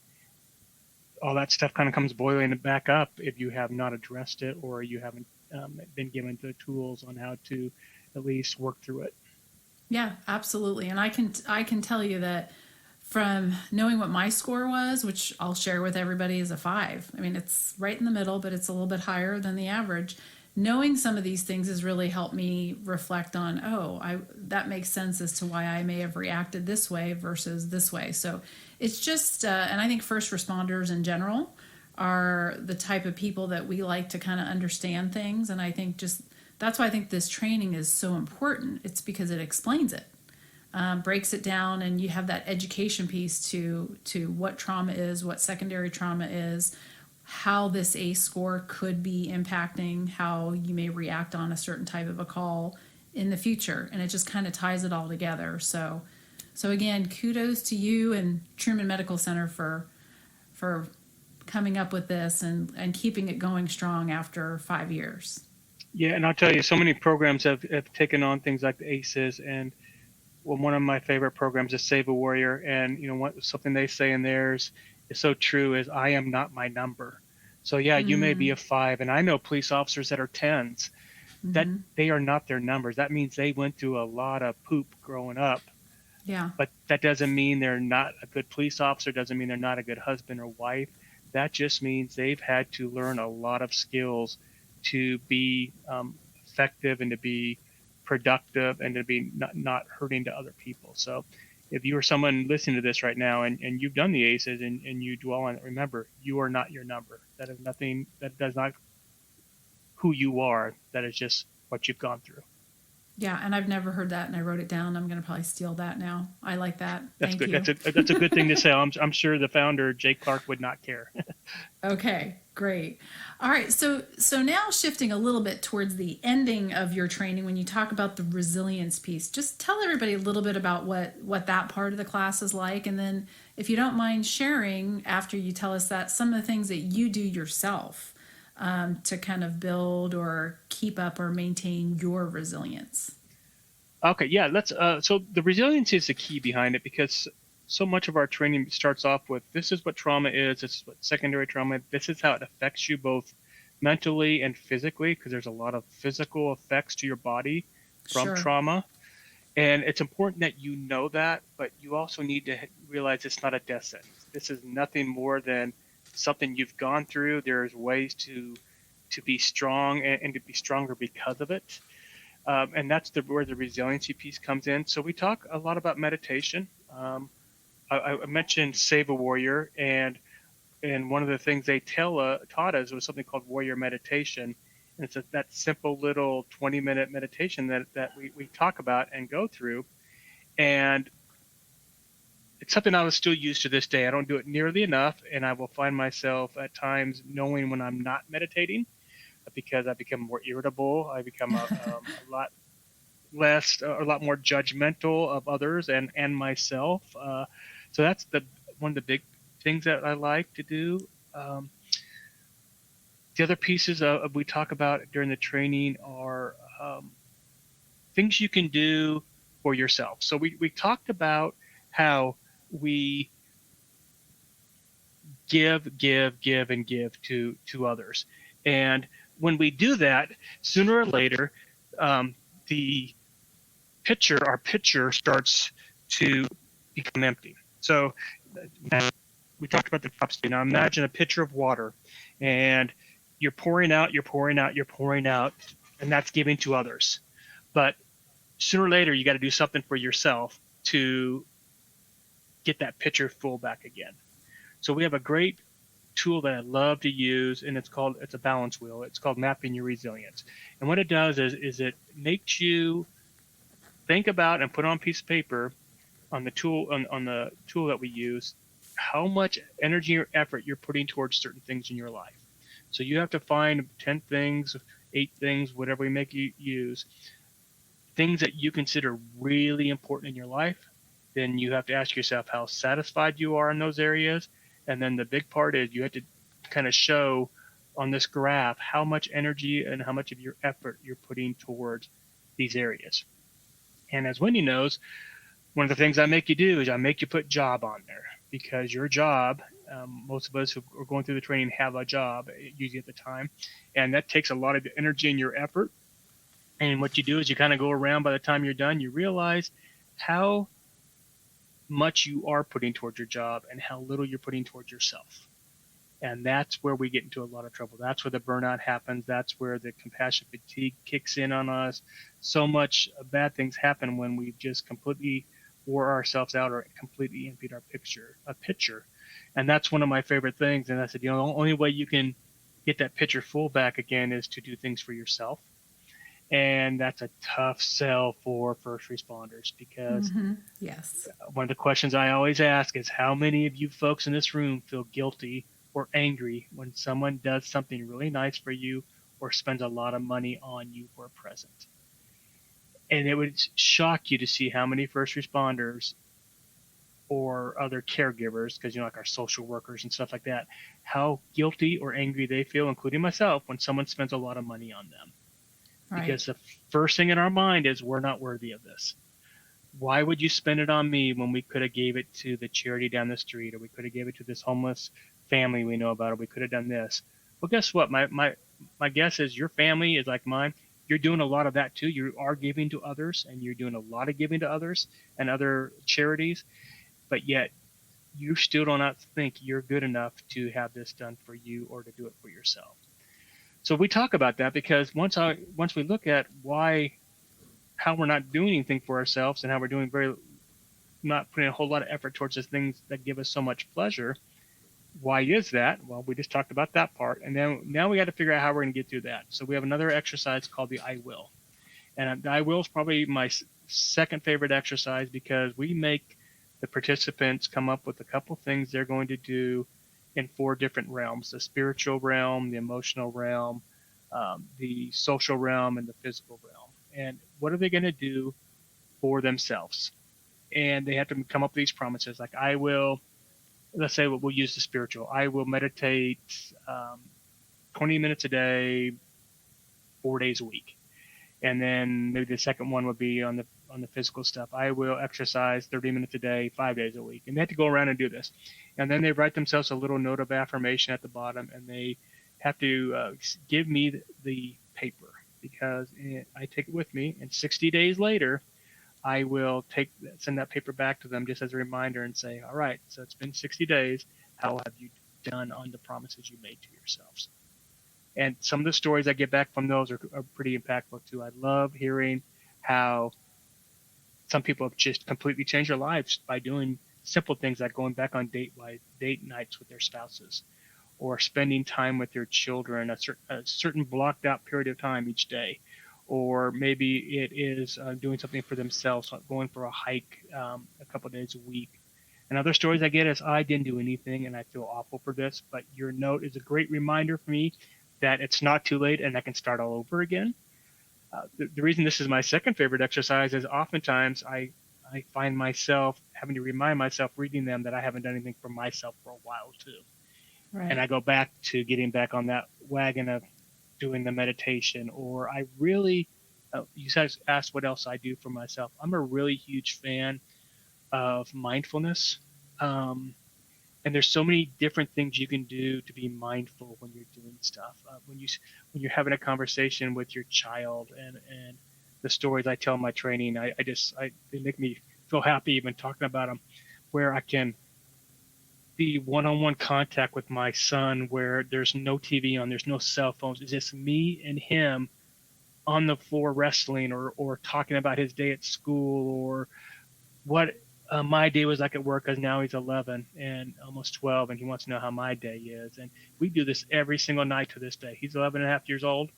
all that stuff kind of comes boiling back up if you have not addressed it, or you haven't been given the tools on how to at least work through it. Yeah, absolutely. And I can tell you that from knowing what my score was, which I'll share with everybody, is a 5. I mean, it's right in the middle, but it's a little bit higher than the average. Knowing some of these things has really helped me reflect on, that makes sense as to why I may have reacted this way versus this way. So it's just, and I think first responders in general are the type of people that we like to kind of understand things. And I think that's why I think this training is so important. It's because it explains it. Breaks it down, and you have that education piece to what trauma is, what secondary trauma is, how this ACE score could be impacting how you may react on a certain type of a call in the future. And it just kind of ties it all together. So again, kudos to you and Truman Medical Center for coming up with this and keeping it going strong after 5 years. Yeah, and I'll tell you, so many programs have taken on things like the ACEs, and one of my favorite programs is Save a Warrior, and something they say in theirs is so true, is I am not my number. So yeah, you may be a 5, and I know police officers that are 10s, that they are not their numbers. That means they went through a lot of poop growing up. Yeah. But that doesn't mean they're not a good police officer, doesn't mean they're not a good husband or wife. That just means they've had to learn a lot of skills to be effective and to be productive and to be not hurting to other people. So if you are someone listening to this right now and you've done the ACEs and you dwell on it, remember, you are not your number. That is nothing, that does not who you are. That is just what you've gone through. Yeah, and I've never heard that, and I wrote it down. I'm going to probably steal that now. I like that. That's Thank good. you. That's a good thing to say. I'm sure the founder, Jay Clark, would not care. Okay, great. All right, so now shifting a little bit towards the ending of your training, when you talk about the resilience piece, just tell everybody a little bit about what that part of the class is like, and then if you don't mind sharing after you tell us that, some of the things that you do yourself to kind of build or keep up or maintain your resilience. Okay, yeah, let's. So the resiliency is the key behind it, because so much of our training starts off with, this is what trauma is, this is what secondary trauma is, this is how it affects you both mentally and physically, because there's a lot of physical effects to your body from Sure. trauma. And it's important that you know that, but you also need to realize it's not a death sentence. This is nothing more than something you've gone through. There's ways to be strong and to be stronger because of it. And that's where the resiliency piece comes in. So we talk a lot about meditation. I mentioned Save a Warrior, and one of the things they taught us was something called warrior meditation. And it's that simple little 20-minute meditation that we talk about and go through. And it's something I will still use to this day. I don't do it nearly enough, and I will find myself at times knowing when I'm not meditating, because I become more irritable. I become a lot more judgmental of others and myself. So that's one of the big things that I like to do. The other pieces we talk about during the training are things you can do for yourself. So we talked about how we give to others. And when we do that, sooner or later, our pitcher starts to become empty. So we talked about the cups. Now imagine a pitcher of water, and you're pouring out, and that's giving to others. But sooner or later, you got to do something for yourself to get that pitcher full back again. So we have a great tool that I love to use, and it's a balance wheel. It's called Mapping Your Resilience. And what it does is it makes you think about and put on a piece of paper on the tool that we use, how much energy or effort you're putting towards certain things in your life. So you have to find 10 things, 8 things, whatever we make you use, things that you consider really important in your life. Then you have to ask yourself how satisfied you are in those areas. And then the big part is you have to kind of show on this graph how much energy and how much of your effort you're putting towards these areas. And as Wendy knows, one of the things I make you do is I make you put job on there, because your job, most of us who are going through the training have a job usually at the time, and that takes a lot of energy and your effort. And what you do is you kind of go around, by the time you're done, you realize how much you are putting towards your job and how little you're putting towards yourself. And that's where we get into a lot of trouble. That's where the burnout happens. That's where the compassion fatigue kicks in on us. So much bad things happen when we've just completely wore ourselves out or completely emptied our pitcher. And that's one of my favorite things. And I said, the only way you can get that pitcher full back again is to do things for yourself. And that's a tough sell for first responders, because yes, one of the questions I always ask is, how many of you folks in this room feel guilty or angry when someone does something really nice for you or spends a lot of money on you for a present? And it would shock you to see how many first responders or other caregivers, because like our social workers and stuff like that, how guilty or angry they feel, including myself, when someone spends a lot of money on them. Right. Because the first thing in our mind is, we're not worthy of this. Why would you spend it on me when we could have gave it to the charity down the street, or we could have gave it to this homeless family we know about, or we could have done this? Well, guess what? My guess is your family is like mine. You're doing a lot of that too. You are giving to others, and you're doing a lot of giving to others and other charities, but yet you still do not think you're good enough to have this done for you or to do it for yourself. So we talk about that, because once we look at how we're not doing anything for ourselves, and how we're not putting a whole lot of effort towards the things that give us so much pleasure, why is that? Well, we just talked about that part, and then now we got to figure out how we're going to get through that. So we have another exercise called the I will, and the I will is probably my second favorite exercise, because we make the participants come up with a couple things they're going to do in 4 different realms: the spiritual realm, the emotional realm, the social realm, and the physical realm. And what are they going to do for themselves? And they have to come up with these promises, like, I will, let's say we'll use the spiritual, I will meditate 20 minutes a day, 4 days a week. And then maybe the second one would be on the physical stuff, I will exercise 30 minutes a day, 5 days a week. And they have to go around and do this. And then they write themselves a little note of affirmation at the bottom, and they have to give me the paper, because I take it with me. And 60 days later, I will send that paper back to them just as a reminder and say, all right, so it's been 60 days. How have you done on the promises you made to yourselves? And some of the stories I get back from those are pretty impactful too. I love hearing how some people have just completely changed their lives by doing simple things like going back on date nights with their spouses, or spending time with their children a certain blocked out period of time each day. Or maybe it is doing something for themselves, like going for a hike a couple of days a week. And other stories I get is, I didn't do anything and I feel awful for this, but your note is a great reminder for me that it's not too late and I can start all over again. The reason this is my second favorite exercise is oftentimes I find myself having to remind myself reading them that I haven't done anything for myself for a while too. Right. And I go back to getting back on that wagon of doing the meditation, or I really, you guys asked what else I do for myself. I'm a really huge fan of mindfulness. And there's so many different things you can do to be mindful when you're doing stuff. When you're having a conversation with your child, and the stories I tell in my training, they make me feel happy even talking about them, where I can be one-on-one contact with my son, where there's no TV on, there's no cell phones. It's just me and him on the floor wrestling, or talking about his day at school, or what my day was like at work, because now he's 11 and almost 12, and he wants to know how my day is. And we do this every single night to this day. He's 11 and a half years old,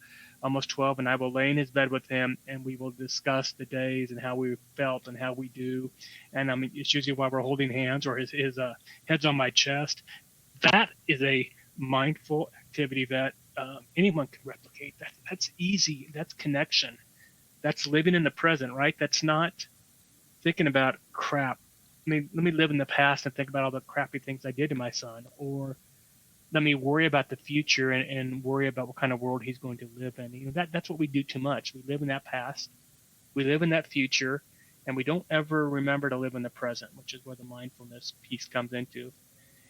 almost 12, and I will lay in his bed with him, and we will discuss the days and how we felt and how we do. And I mean, it's usually while we're holding hands, or his head's on my chest. That is a mindful activity that anyone can replicate. That's easy. That's connection. That's living in the present, right? That's not thinking about crap. Let me live in the past and think about all the crappy things I did to my son, or let me worry about the future and worry about what kind of world he's going to live in. You know, that's what we do too much. We live in that past, we live in that future, and we don't ever remember to live in the present, which is where the mindfulness piece comes into.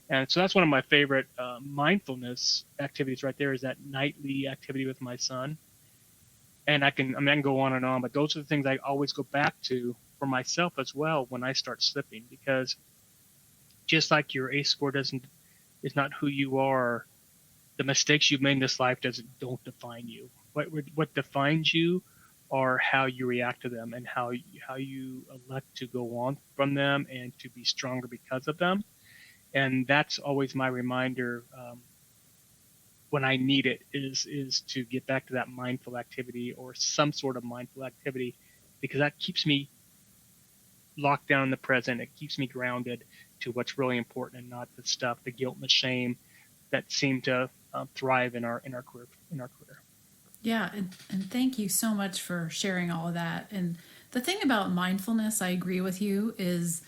And so that's one of my favorite mindfulness activities right there, is that nightly activity with my son. And I can go on and on, but those are the things I always go back to for myself as well when I start slipping, because just like your ACE score is not who you are, the mistakes you've made in this life don't define you. What defines you are how you react to them, and how you elect to go on from them and to be stronger because of them. And that's always my reminder when I need it, is to get back to that mindful activity, or some sort of mindful activity, because that keeps me locked down in the present. It keeps me grounded to what's really important, and not the stuff, the guilt and the shame that seem to thrive in our career. Yeah, and thank you so much for sharing all of that. And the thing about mindfulness, I agree with you, is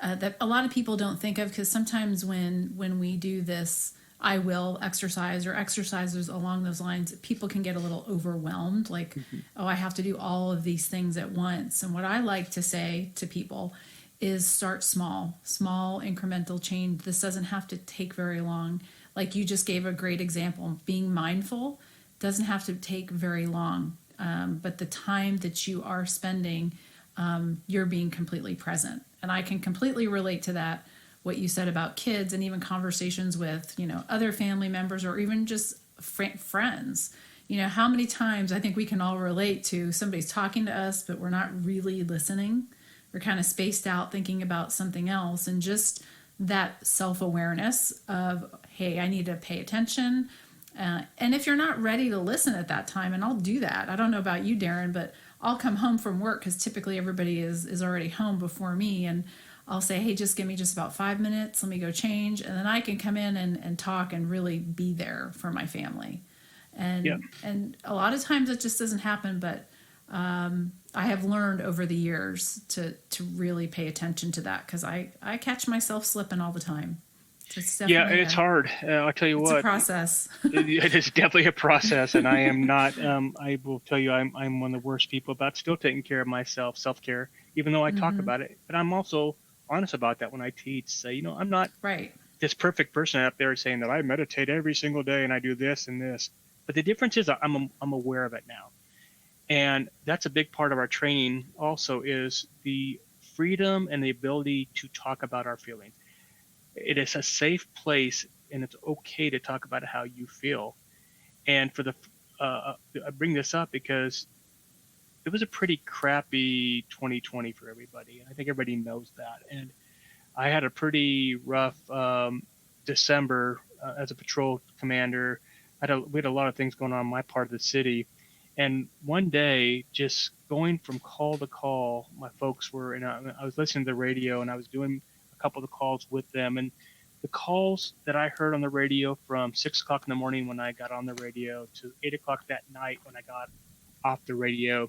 that a lot of people don't think of, because sometimes when we do this I will exercise or exercises along those lines, people can get a little overwhelmed, like, oh, I have to do all of these things at once. And what I like to say to people is start small incremental change. This doesn't have to take very long. Like you just gave a great example. Being mindful doesn't have to take very long, but the time that you are spending, you're being completely present. And I can completely relate to that, what you said about kids, and even conversations with, other family members, or even just friends. How many times I think we can all relate to somebody's talking to us, but we're not really listening. We're kind of spaced out thinking about something else. And just that self-awareness of, hey, I need to pay attention. And if you're not ready to listen at that time, and I'll do that. I don't know about you, Darren, but I'll come home from work, because typically everybody is already home before me, and I'll say, hey, just give me just about 5 minutes. Let me go change. And then I can come in and talk and really be there for my family. And a lot of times it just doesn't happen. But I have learned over the years to really pay attention to that, because I catch myself slipping all the time. So it's hard. I'll tell you what. It's a process. It is definitely a process. And I am not, I will tell you, I'm one of the worst people about still taking care of myself, self-care, even though I talk about it. But I'm also honest about that when I teach. Say, I'm not this perfect person out there saying that I meditate every single day and I do this and this. But the difference is I'm aware of it now. And that's a big part of our training also, is the freedom and the ability to talk about our feelings. It is a safe place, and it's okay to talk about how you feel. And I bring this up because it was a pretty crappy 2020 for everybody. I think everybody knows that. And I had a pretty rough December as a patrol commander. We had a lot of things going on in my part of the city. And one day, just going from call to call, my folks were, and I was listening to the radio, and I was doing a couple of the calls with them. And the calls that I heard on the radio from 6 o'clock in the morning when I got on the radio to 8 o'clock that night when I got off the radio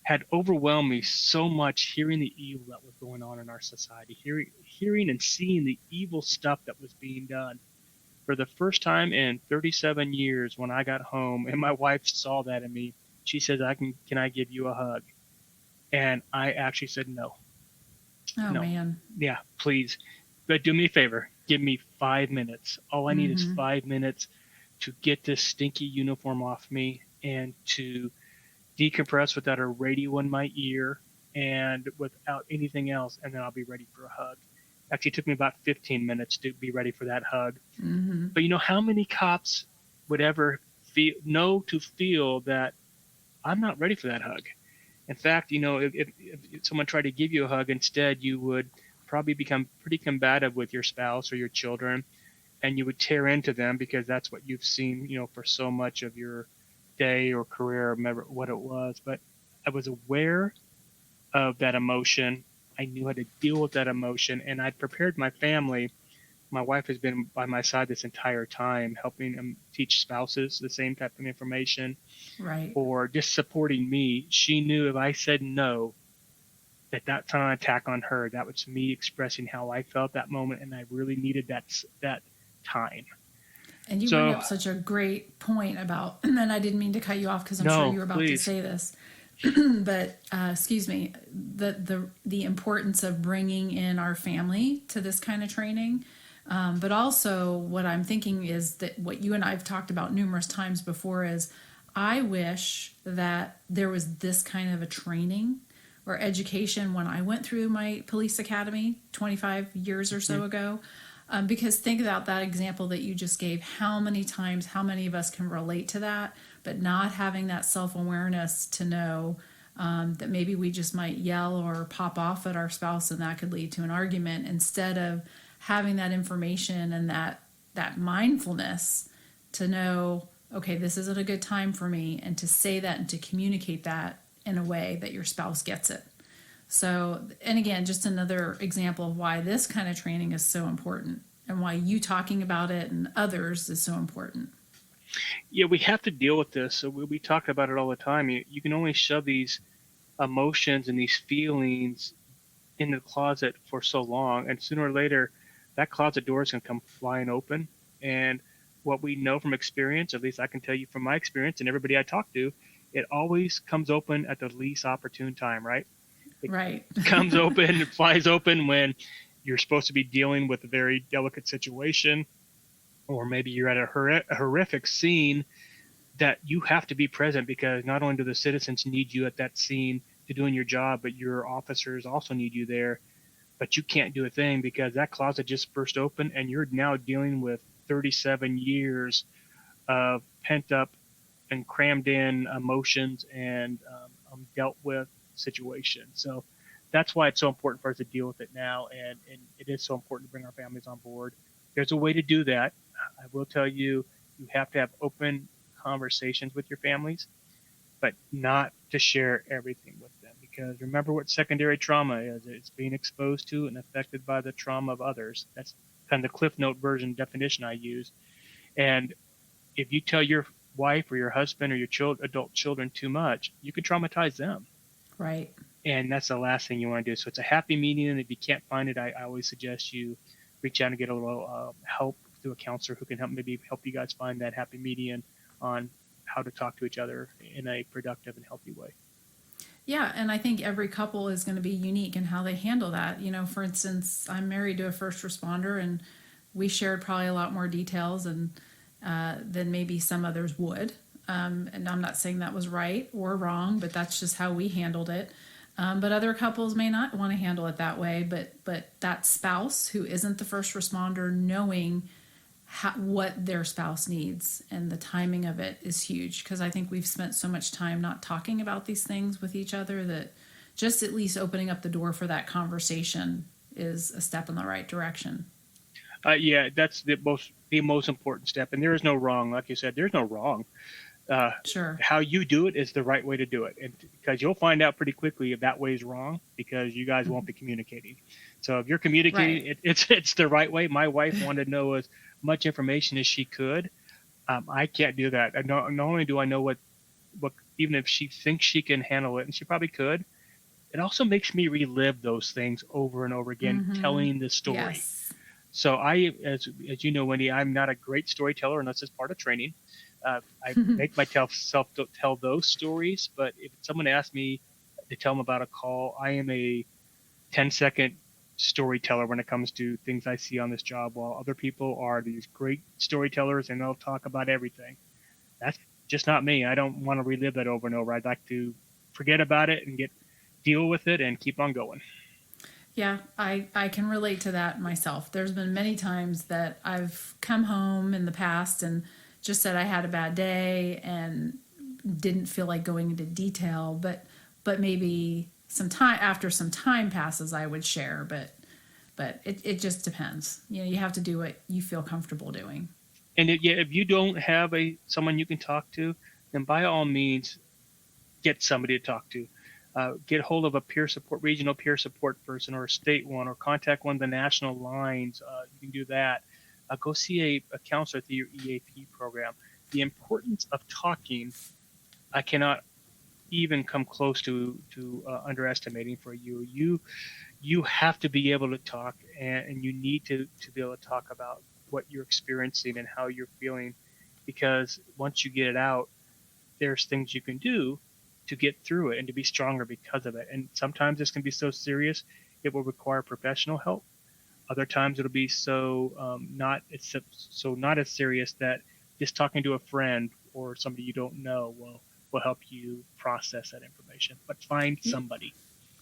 had overwhelmed me so much, hearing the evil that was going on in our society, hearing and seeing the evil stuff that was being done. For the first time in 37 years, when I got home and my wife saw that in me, she says, can I give you a hug? And I actually said no. Oh, no. Man. Yeah, please. But do me a favor. Give me 5 minutes. All I need is 5 minutes to get this stinky uniform off me and to decompress without a radio in my ear and without anything else, and then I'll be ready for a hug. Actually, it took me about 15 minutes to be ready for that hug. Mm-hmm. But you know how many cops would ever feel that I'm not ready for that hug? In fact, if someone tried to give you a hug instead, you would probably become pretty combative with your spouse or your children, and you would tear into them because that's what you've seen, for so much of your day or career, or remember what it was. But I was aware of that emotion. I knew how to deal with that emotion, and I'd prepared my family. My wife has been by my side this entire time, helping them teach spouses the same type of information, right? Or just supporting me. She knew if I said no, that's not an attack on her. That was me expressing how I felt that moment, and I really needed that time. And you bring up such a great point about, and I didn't mean to cut you off because I'm sure you were about to say this, but excuse me, the importance of bringing in our family to this kind of training. But also what I'm thinking is that what you and I have talked about numerous times before is I wish that there was this kind of a training or education when I went through my police academy 25 years or so ago. Because think about that example that you just gave. How many of us can relate to that, but not having that self-awareness to know that maybe we just might yell or pop off at our spouse and that could lead to an argument, instead of having that information and that mindfulness to know, okay, this isn't a good time for me, and to say that and to communicate that in a way that your spouse gets it. So, and again, just another example of why this kind of training is so important and why you talking about it and others is so important. Yeah, we have to deal with this. So we talk about it all the time. You can only shove these emotions and these feelings in the closet for so long, and sooner or later, that closet door is going to come flying open. And what we know from experience, at least I can tell you from my experience and everybody I talk to, it always comes open at the least opportune time, right? Right. Comes open, it flies open when you're supposed to be dealing with a very delicate situation, or maybe you're at a horrific scene that you have to be present, because not only do the citizens need you at that scene to doing your job, but your officers also need you there. But you can't do a thing because that closet just burst open, and you're now dealing with 37 years of pent up and crammed in emotions and dealt with situation. So that's why it's so important for us to deal with it now, and it is so important to bring our families on board. There's a way to do that. I will tell you, you have to have open conversations with your families, but not to share everything with them, because remember what secondary trauma is. It's being exposed to and affected by the trauma of others. That's kind of the Cliff Note version definition I use. And if you tell your wife or your husband or your adult children too much, you can traumatize them. Right. And that's the last thing you want to do. So it's a happy medium. And if you can't find it, I always suggest you reach out and get a little help through a counselor who can help you guys find that happy medium on how to talk to each other in a productive and healthy way. Yeah, and I think every couple is going to be unique in how they handle that. For instance, I'm married to a first responder, and we shared probably a lot more details than maybe some others would. And I'm not saying that was right or wrong, but that's just how we handled it. But other couples may not want to handle it that way. But that spouse who isn't the first responder, knowing what their spouse needs and the timing of it is huge, because I think we've spent so much time not talking about these things with each other that just at least opening up the door for that conversation is a step in the right direction. Yeah, that's the most important step. And there is no wrong. Like you said, there's no wrong. Sure. How you do it is the right way to do it. And because you'll find out pretty quickly if that way is wrong, because you guys won't be communicating. So if you're communicating, Right. it's the right way. My wife wanted to know as much information as she could. I can't do that. Not only do I know what, even if she thinks she can handle it, and she probably could, it also makes me relive those things over and over again, telling the story. Yes. So as you know, Wendy, I'm not a great storyteller unless it's part of training. I make myself tell those stories, but if someone asks me to tell them about a call, I am a 10-second storyteller when it comes to things I see on this job, while other people are these great storytellers and they'll talk about everything. That's just not me. I don't want to relive that over and over. I'd like to forget about it and deal with it and keep on going. Yeah, I can relate to that myself. There's been many times that I've come home in the past and just said I had a bad day and didn't feel like going into detail, but maybe after some time passes, I would share, but it just depends. You have to do what you feel comfortable doing. And if you don't have someone you can talk to, then by all means, get somebody to talk to. Get hold of a regional peer support person, or a state one, or contact one of the national lines. You can do that. Go see a counselor through your EAP program. The importance of talking, I cannot even come close to underestimating for you. You have to be able to talk, and you need to be able to talk about what you're experiencing and how you're feeling, because once you get it out, there's things you can do to get through it and to be stronger because of it. And sometimes this can be so serious, it will require professional help. Other times it'll be not as serious that just talking to a friend or somebody you don't know will help you process that information. But find somebody.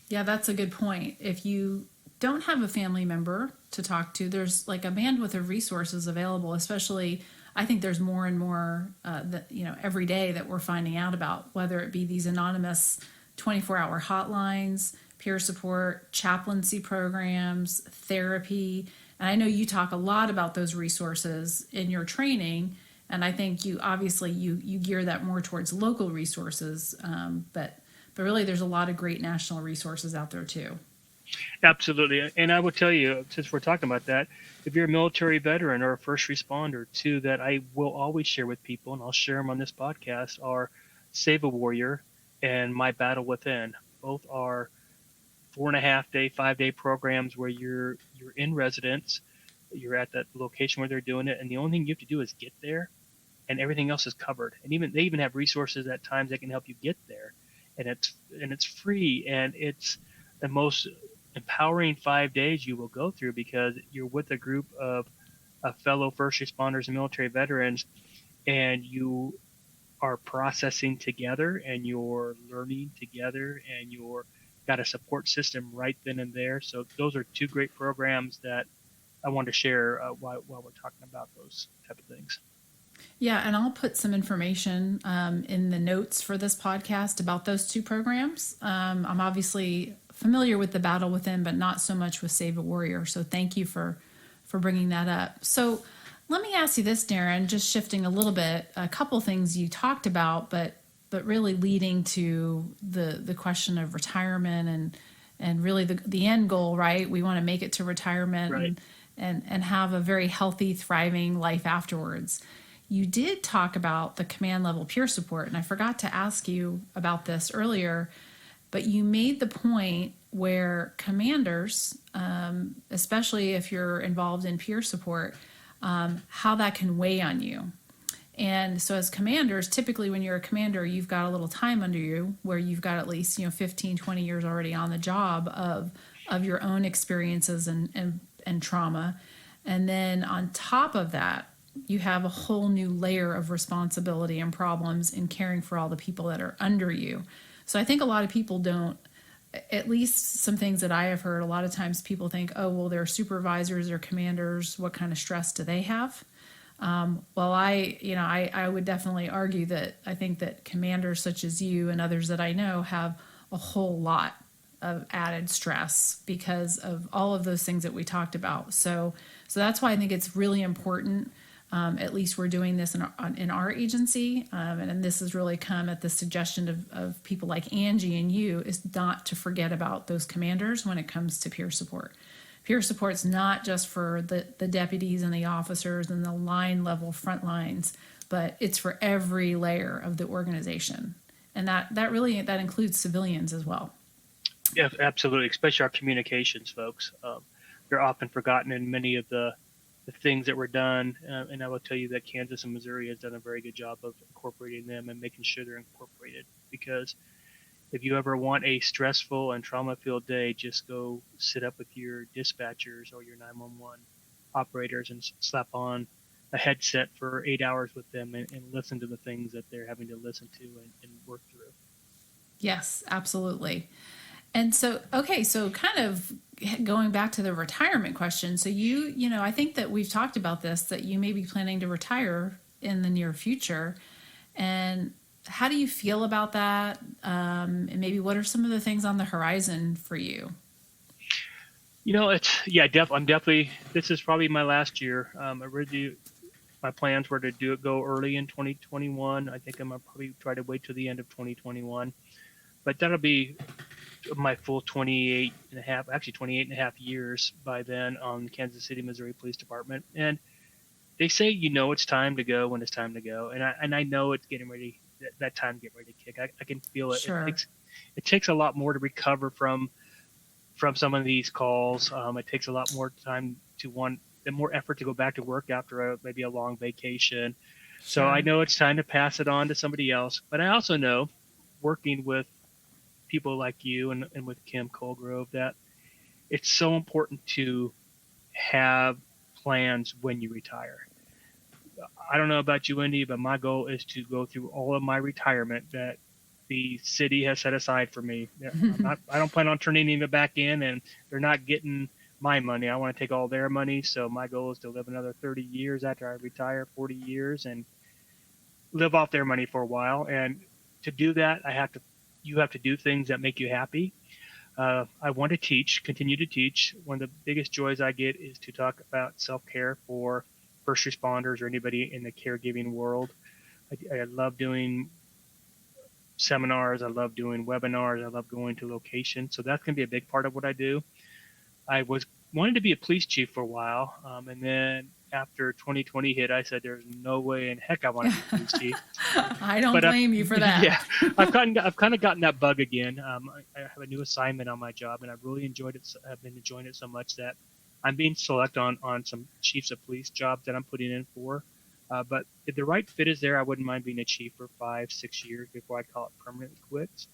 Yeah, that's a good point. If you don't have a family member to talk to, there's like a bandwidth of resources available, especially I think there's more and more every day that we're finding out about, whether it be these anonymous 24-hour hotlines, peer support, chaplaincy programs, therapy. And I know you talk a lot about those resources in your training, and I think you gear that more towards local resources, but really there's a lot of great national resources out there too. Absolutely. And I will tell you, since we're talking about that, if you're a military veteran or a first responder, too, that I will always share with people, and I'll share them on this podcast, are Save a Warrior and My Battle Within. Both are 4.5-day, 5-day programs where you're in residence, you're at that location where they're doing it, and the only thing you have to do is get there, and everything else is covered. And they even have resources at times that can help you get there, and it's free, and it's the most empowering 5 days you will go through, because you're with a group of fellow first responders and military veterans, and you are processing together, and you're learning together, and you're got a support system right then and there. So those are two great programs that I want to share while we're talking about those type of things. Yeah, and I'll put some information in the notes for this podcast about those two programs. I'm obviously familiar with the Battle Within, but not so much with Save a Warrior. So thank you for bringing that up. So let me ask you this, Darren, just shifting a little bit, a couple things you talked about, but really leading to the question of retirement and really the end goal, right? We want to make it to retirement, right, and have a very healthy, thriving life afterwards. You did talk about the command level peer support, and I forgot to ask you about this earlier, but you made the point where commanders, especially if you're involved in peer support, how that can weigh on you. And so as commanders, typically when you're a commander, you've got a little time under you where you've got at least 15, 20 years already on the job of your own experiences and trauma. And then on top of that, you have a whole new layer of responsibility and problems in caring for all the people that are under you. So I think a lot of people don't, at least some things that I have heard, a lot of times people think, oh, well, they're supervisors or commanders. What kind of stress do they have? Well, I would definitely argue that I think that commanders such as you and others that I know have a whole lot of added stress because of all of those things that we talked about. So that's why I think it's really important. At least we're doing this in our agency, and this has really come at the suggestion of people like Angie and you, is not to forget about those commanders when it comes to peer support. Peer support's not just for the deputies and the officers and the line level front lines, but it's for every layer of the organization. And that includes civilians as well. Yeah, absolutely, especially our communications folks. They're often forgotten in many of the things that were done, and I will tell you that Kansas and Missouri has done a very good job of incorporating them and making sure they're incorporated, because if you ever want a stressful and trauma-filled day, just go sit up with your dispatchers or your 911 operators and slap on a headset for 8 hours with them and listen to the things that they're having to listen to and work through. Yes, absolutely. And so kind of going back to the retirement question. So I think that we've talked about this, that you may be planning to retire in the near future. And how do you feel about that? And maybe what are some of the things on the horizon for you? I'm definitely, this is probably my last year. Originally, my plans were to go early in 2021. I think I'm going to probably try to wait till the end of 2021. But that'll be my full 28 and a half years by then on Kansas City, Missouri Police Department. And they say, it's time to go when it's time to go. And I know it's getting ready, that time to get ready to kick. I can feel it. Sure. It takes a lot more to recover from some of these calls. It takes a lot more time and more effort to go back to work after maybe a long vacation. Sure. So I know it's time to pass it on to somebody else. But I also know, working with people like you and with Kim Colgrove, that it's so important to have plans when you retire. I don't know about you, Wendy, but my goal is to go through all of my retirement that the city has set aside for me. I don't plan on turning any of it back in, and they're not getting my money. I want to take all their money. So my goal is to live another 30 years after I retire, 40 years, and live off their money for a while. And to do that, you have to do things that make you happy. I want to continue to teach. One of the biggest joys I get is to talk about self-care for first responders or anybody in the caregiving world. I love doing seminars. I love doing webinars. I love going to locations. So that's going to be a big part of what I do. I wanted to be a police chief for a while. And then after 2020 hit, I said, there's no way in heck I want to be a police chief. I don't blame you for that. Yeah, I've kind of gotten that bug again. I have a new assignment on my job, and I've really enjoyed it. I've been enjoying it so much that I'm being selected on some chiefs of police jobs that I'm putting in for. But if the right fit is there, I wouldn't mind being a chief for 5-6 years before I call it permanently quits.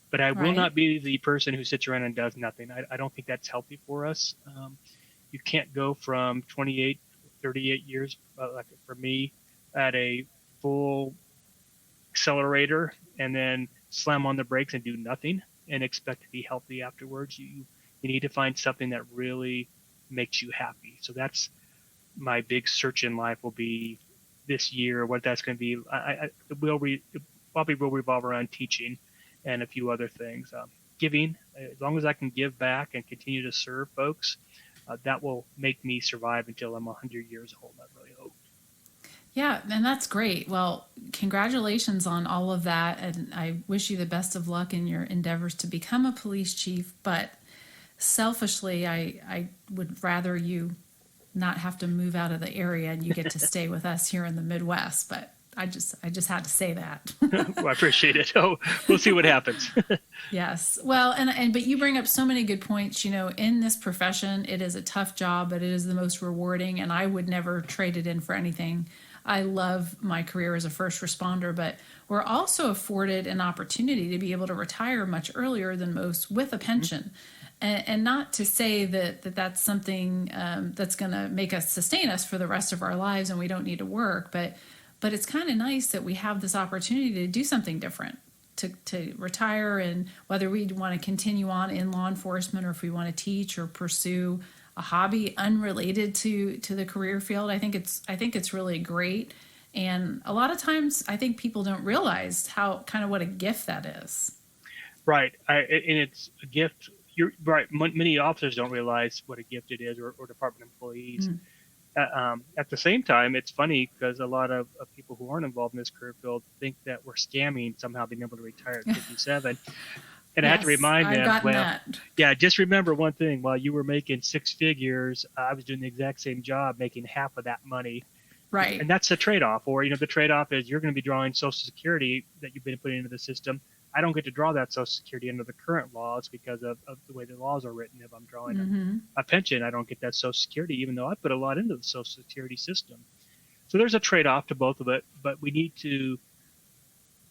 But I will not be the person who sits around and does nothing. I don't think that's healthy for us. You can't go from 28, 38 years, like for me, at a full accelerator and then slam on the brakes and do nothing and expect to be healthy afterwards. You need to find something that really makes you happy. So that's my big search in life will be this year. What that's going to be, it probably will revolve around teaching and a few other things. Giving, as long as I can give back and continue to serve folks, that will make me survive until I'm 100 years old, I really hope. Yeah, and that's great. Well, congratulations on all of that, and I wish you the best of luck in your endeavors to become a police chief, but selfishly, I would rather you not have to move out of the area and you get to stay with us here in the Midwest, but I just had to say that. Well, I appreciate it. Oh, we'll see what happens. Yes. Well, but you bring up so many good points. In this profession, it is a tough job, but it is the most rewarding, and I would never trade it in for anything. I love my career as a first responder, but we're also afforded an opportunity to be able to retire much earlier than most with a pension. And not to say that's something that's going to make us sustain us for the rest of our lives and we don't need to work, but it's kind of nice that we have this opportunity to do something different, to retire, and whether we want to continue on in law enforcement or if we want to teach or pursue a hobby unrelated to the career field. I think it's really great. And a lot of times I think people don't realize what a gift that is. Right. And it's a gift. You're right. Many officers don't realize what a gift it is, or department employees. At the same time, it's funny because a lot of people who aren't involved in this career field think that we're scamming somehow being able to retire at 57. And I have to remind them, just remember one thing. While you were making six figures, I was doing the exact same job, making half of that money. Right. And that's the trade-off. Or, the trade-off is you're going to be drawing Social Security that you've been putting into the system. I don't get to draw that Social Security under the current laws because of the way the laws are written. If I'm drawing a pension, I don't get that Social Security, even though I put a lot into the Social Security system. So there's a trade-off to both of it, but we need to,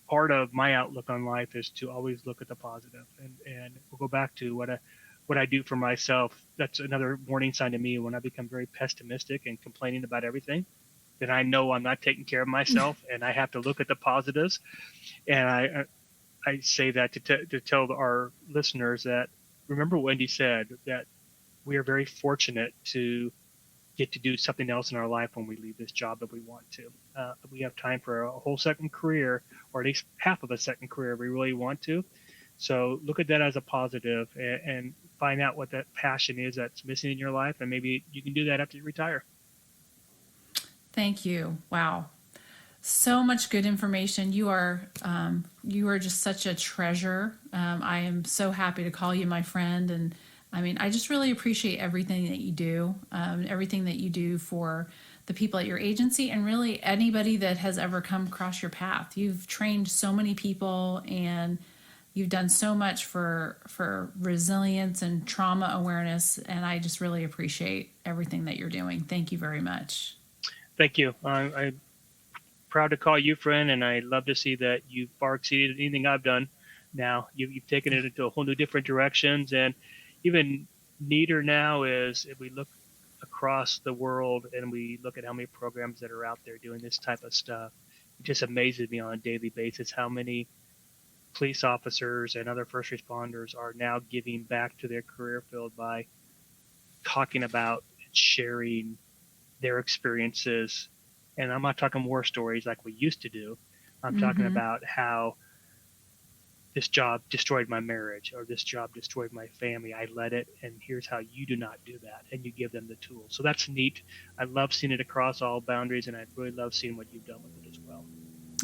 part of my outlook on life is to always look at the positive. And we'll go back to what I do for myself. That's another warning sign to me when I become very pessimistic and complaining about everything. Then I know I'm not taking care of myself, and I have to look at the positives. And I say that to tell our listeners that, remember what Wendy said, that we are very fortunate to get to do something else in our life when we leave this job that we want to. We have time for a whole second career, or at least half of a second career if we really want to. So look at that as a positive and find out what that passion is that's missing in your life, and maybe you can do that after you retire. Thank you. Wow. So much good information. You are just such a treasure. I am so happy to call you my friend. And I just really appreciate everything that you do for the people at your agency and really anybody that has ever come across your path. You've trained so many people and you've done so much for resilience and trauma awareness. And I just really appreciate everything that you're doing. Thank you very much. Thank you. I'm proud to call you friend, and I love to see that you've far exceeded anything I've done. Now you've taken it into a whole new different directions, and even neater now is if we look across the world and we look at how many programs that are out there doing this type of stuff. It just amazes me on a daily basis how many police officers and other first responders are now giving back to their career field by talking about and sharing their experiences. And I'm not talking war stories like we used to do. I'm talking about how this job destroyed my marriage or this job destroyed my family. I let it, and here's how you do not do that. And you give them the tools. So that's neat. I love seeing it across all boundaries, and I really love seeing what you've done with it as well.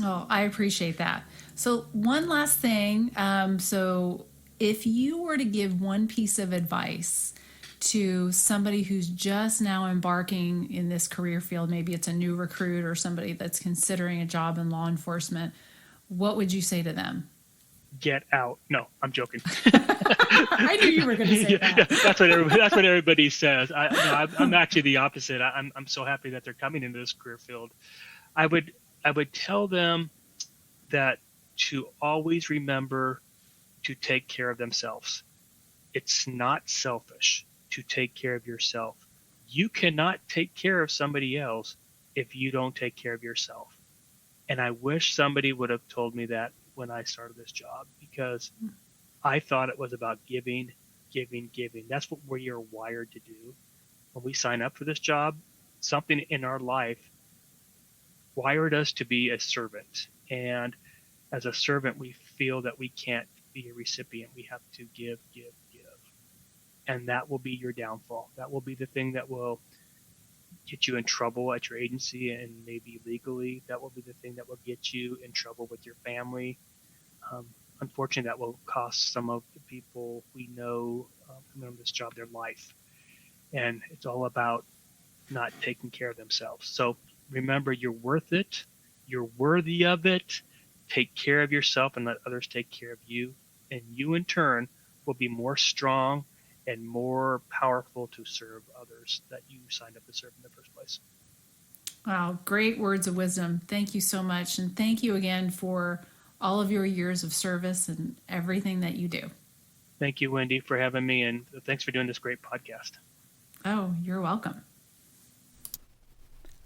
Oh, I appreciate that. So one last thing. So if you were to give one piece of advice to somebody who's just now embarking in this career field, maybe it's a new recruit or somebody that's considering a job in law enforcement, what would you say to them? Get out. No, I'm joking. I knew you were going to say that. Yeah, that's what everybody says. I'm actually the opposite. I'm so happy that they're coming into this career field. I would tell them that to always remember to take care of themselves. It's not selfish to take care of yourself. You cannot take care of somebody else if you don't take care of yourself. And I wish somebody would have told me that when I started this job, because I thought it was about giving. That's what we are wired to do. When we sign up for this job, something in our life wired us to be a servant. And as a servant, we feel that we can't be a recipient. We have to give. And that will be your downfall. That will be the thing that will get you in trouble at your agency and maybe legally. That will be the thing that will get you in trouble with your family. Unfortunately, that will cost some of the people we know coming on this job their life. And it's all about not taking care of themselves. So remember, you're worth it. You're worthy of it. Take care of yourself and let others take care of you. And you, in turn, will be more strong and more powerful to serve others that you signed up to serve in the first place. Wow, great words of wisdom. Thank you so much. And thank you again for all of your years of service and everything that you do. Thank you, Wendy, for having me, and thanks for doing this great podcast. Oh, you're welcome.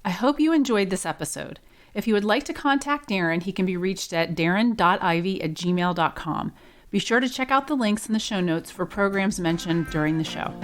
I hope you enjoyed this episode. If you would like to contact Darren, he can be reached at darren.ivey@gmail.com. Be sure to check out the links in the show notes for programs mentioned during the show.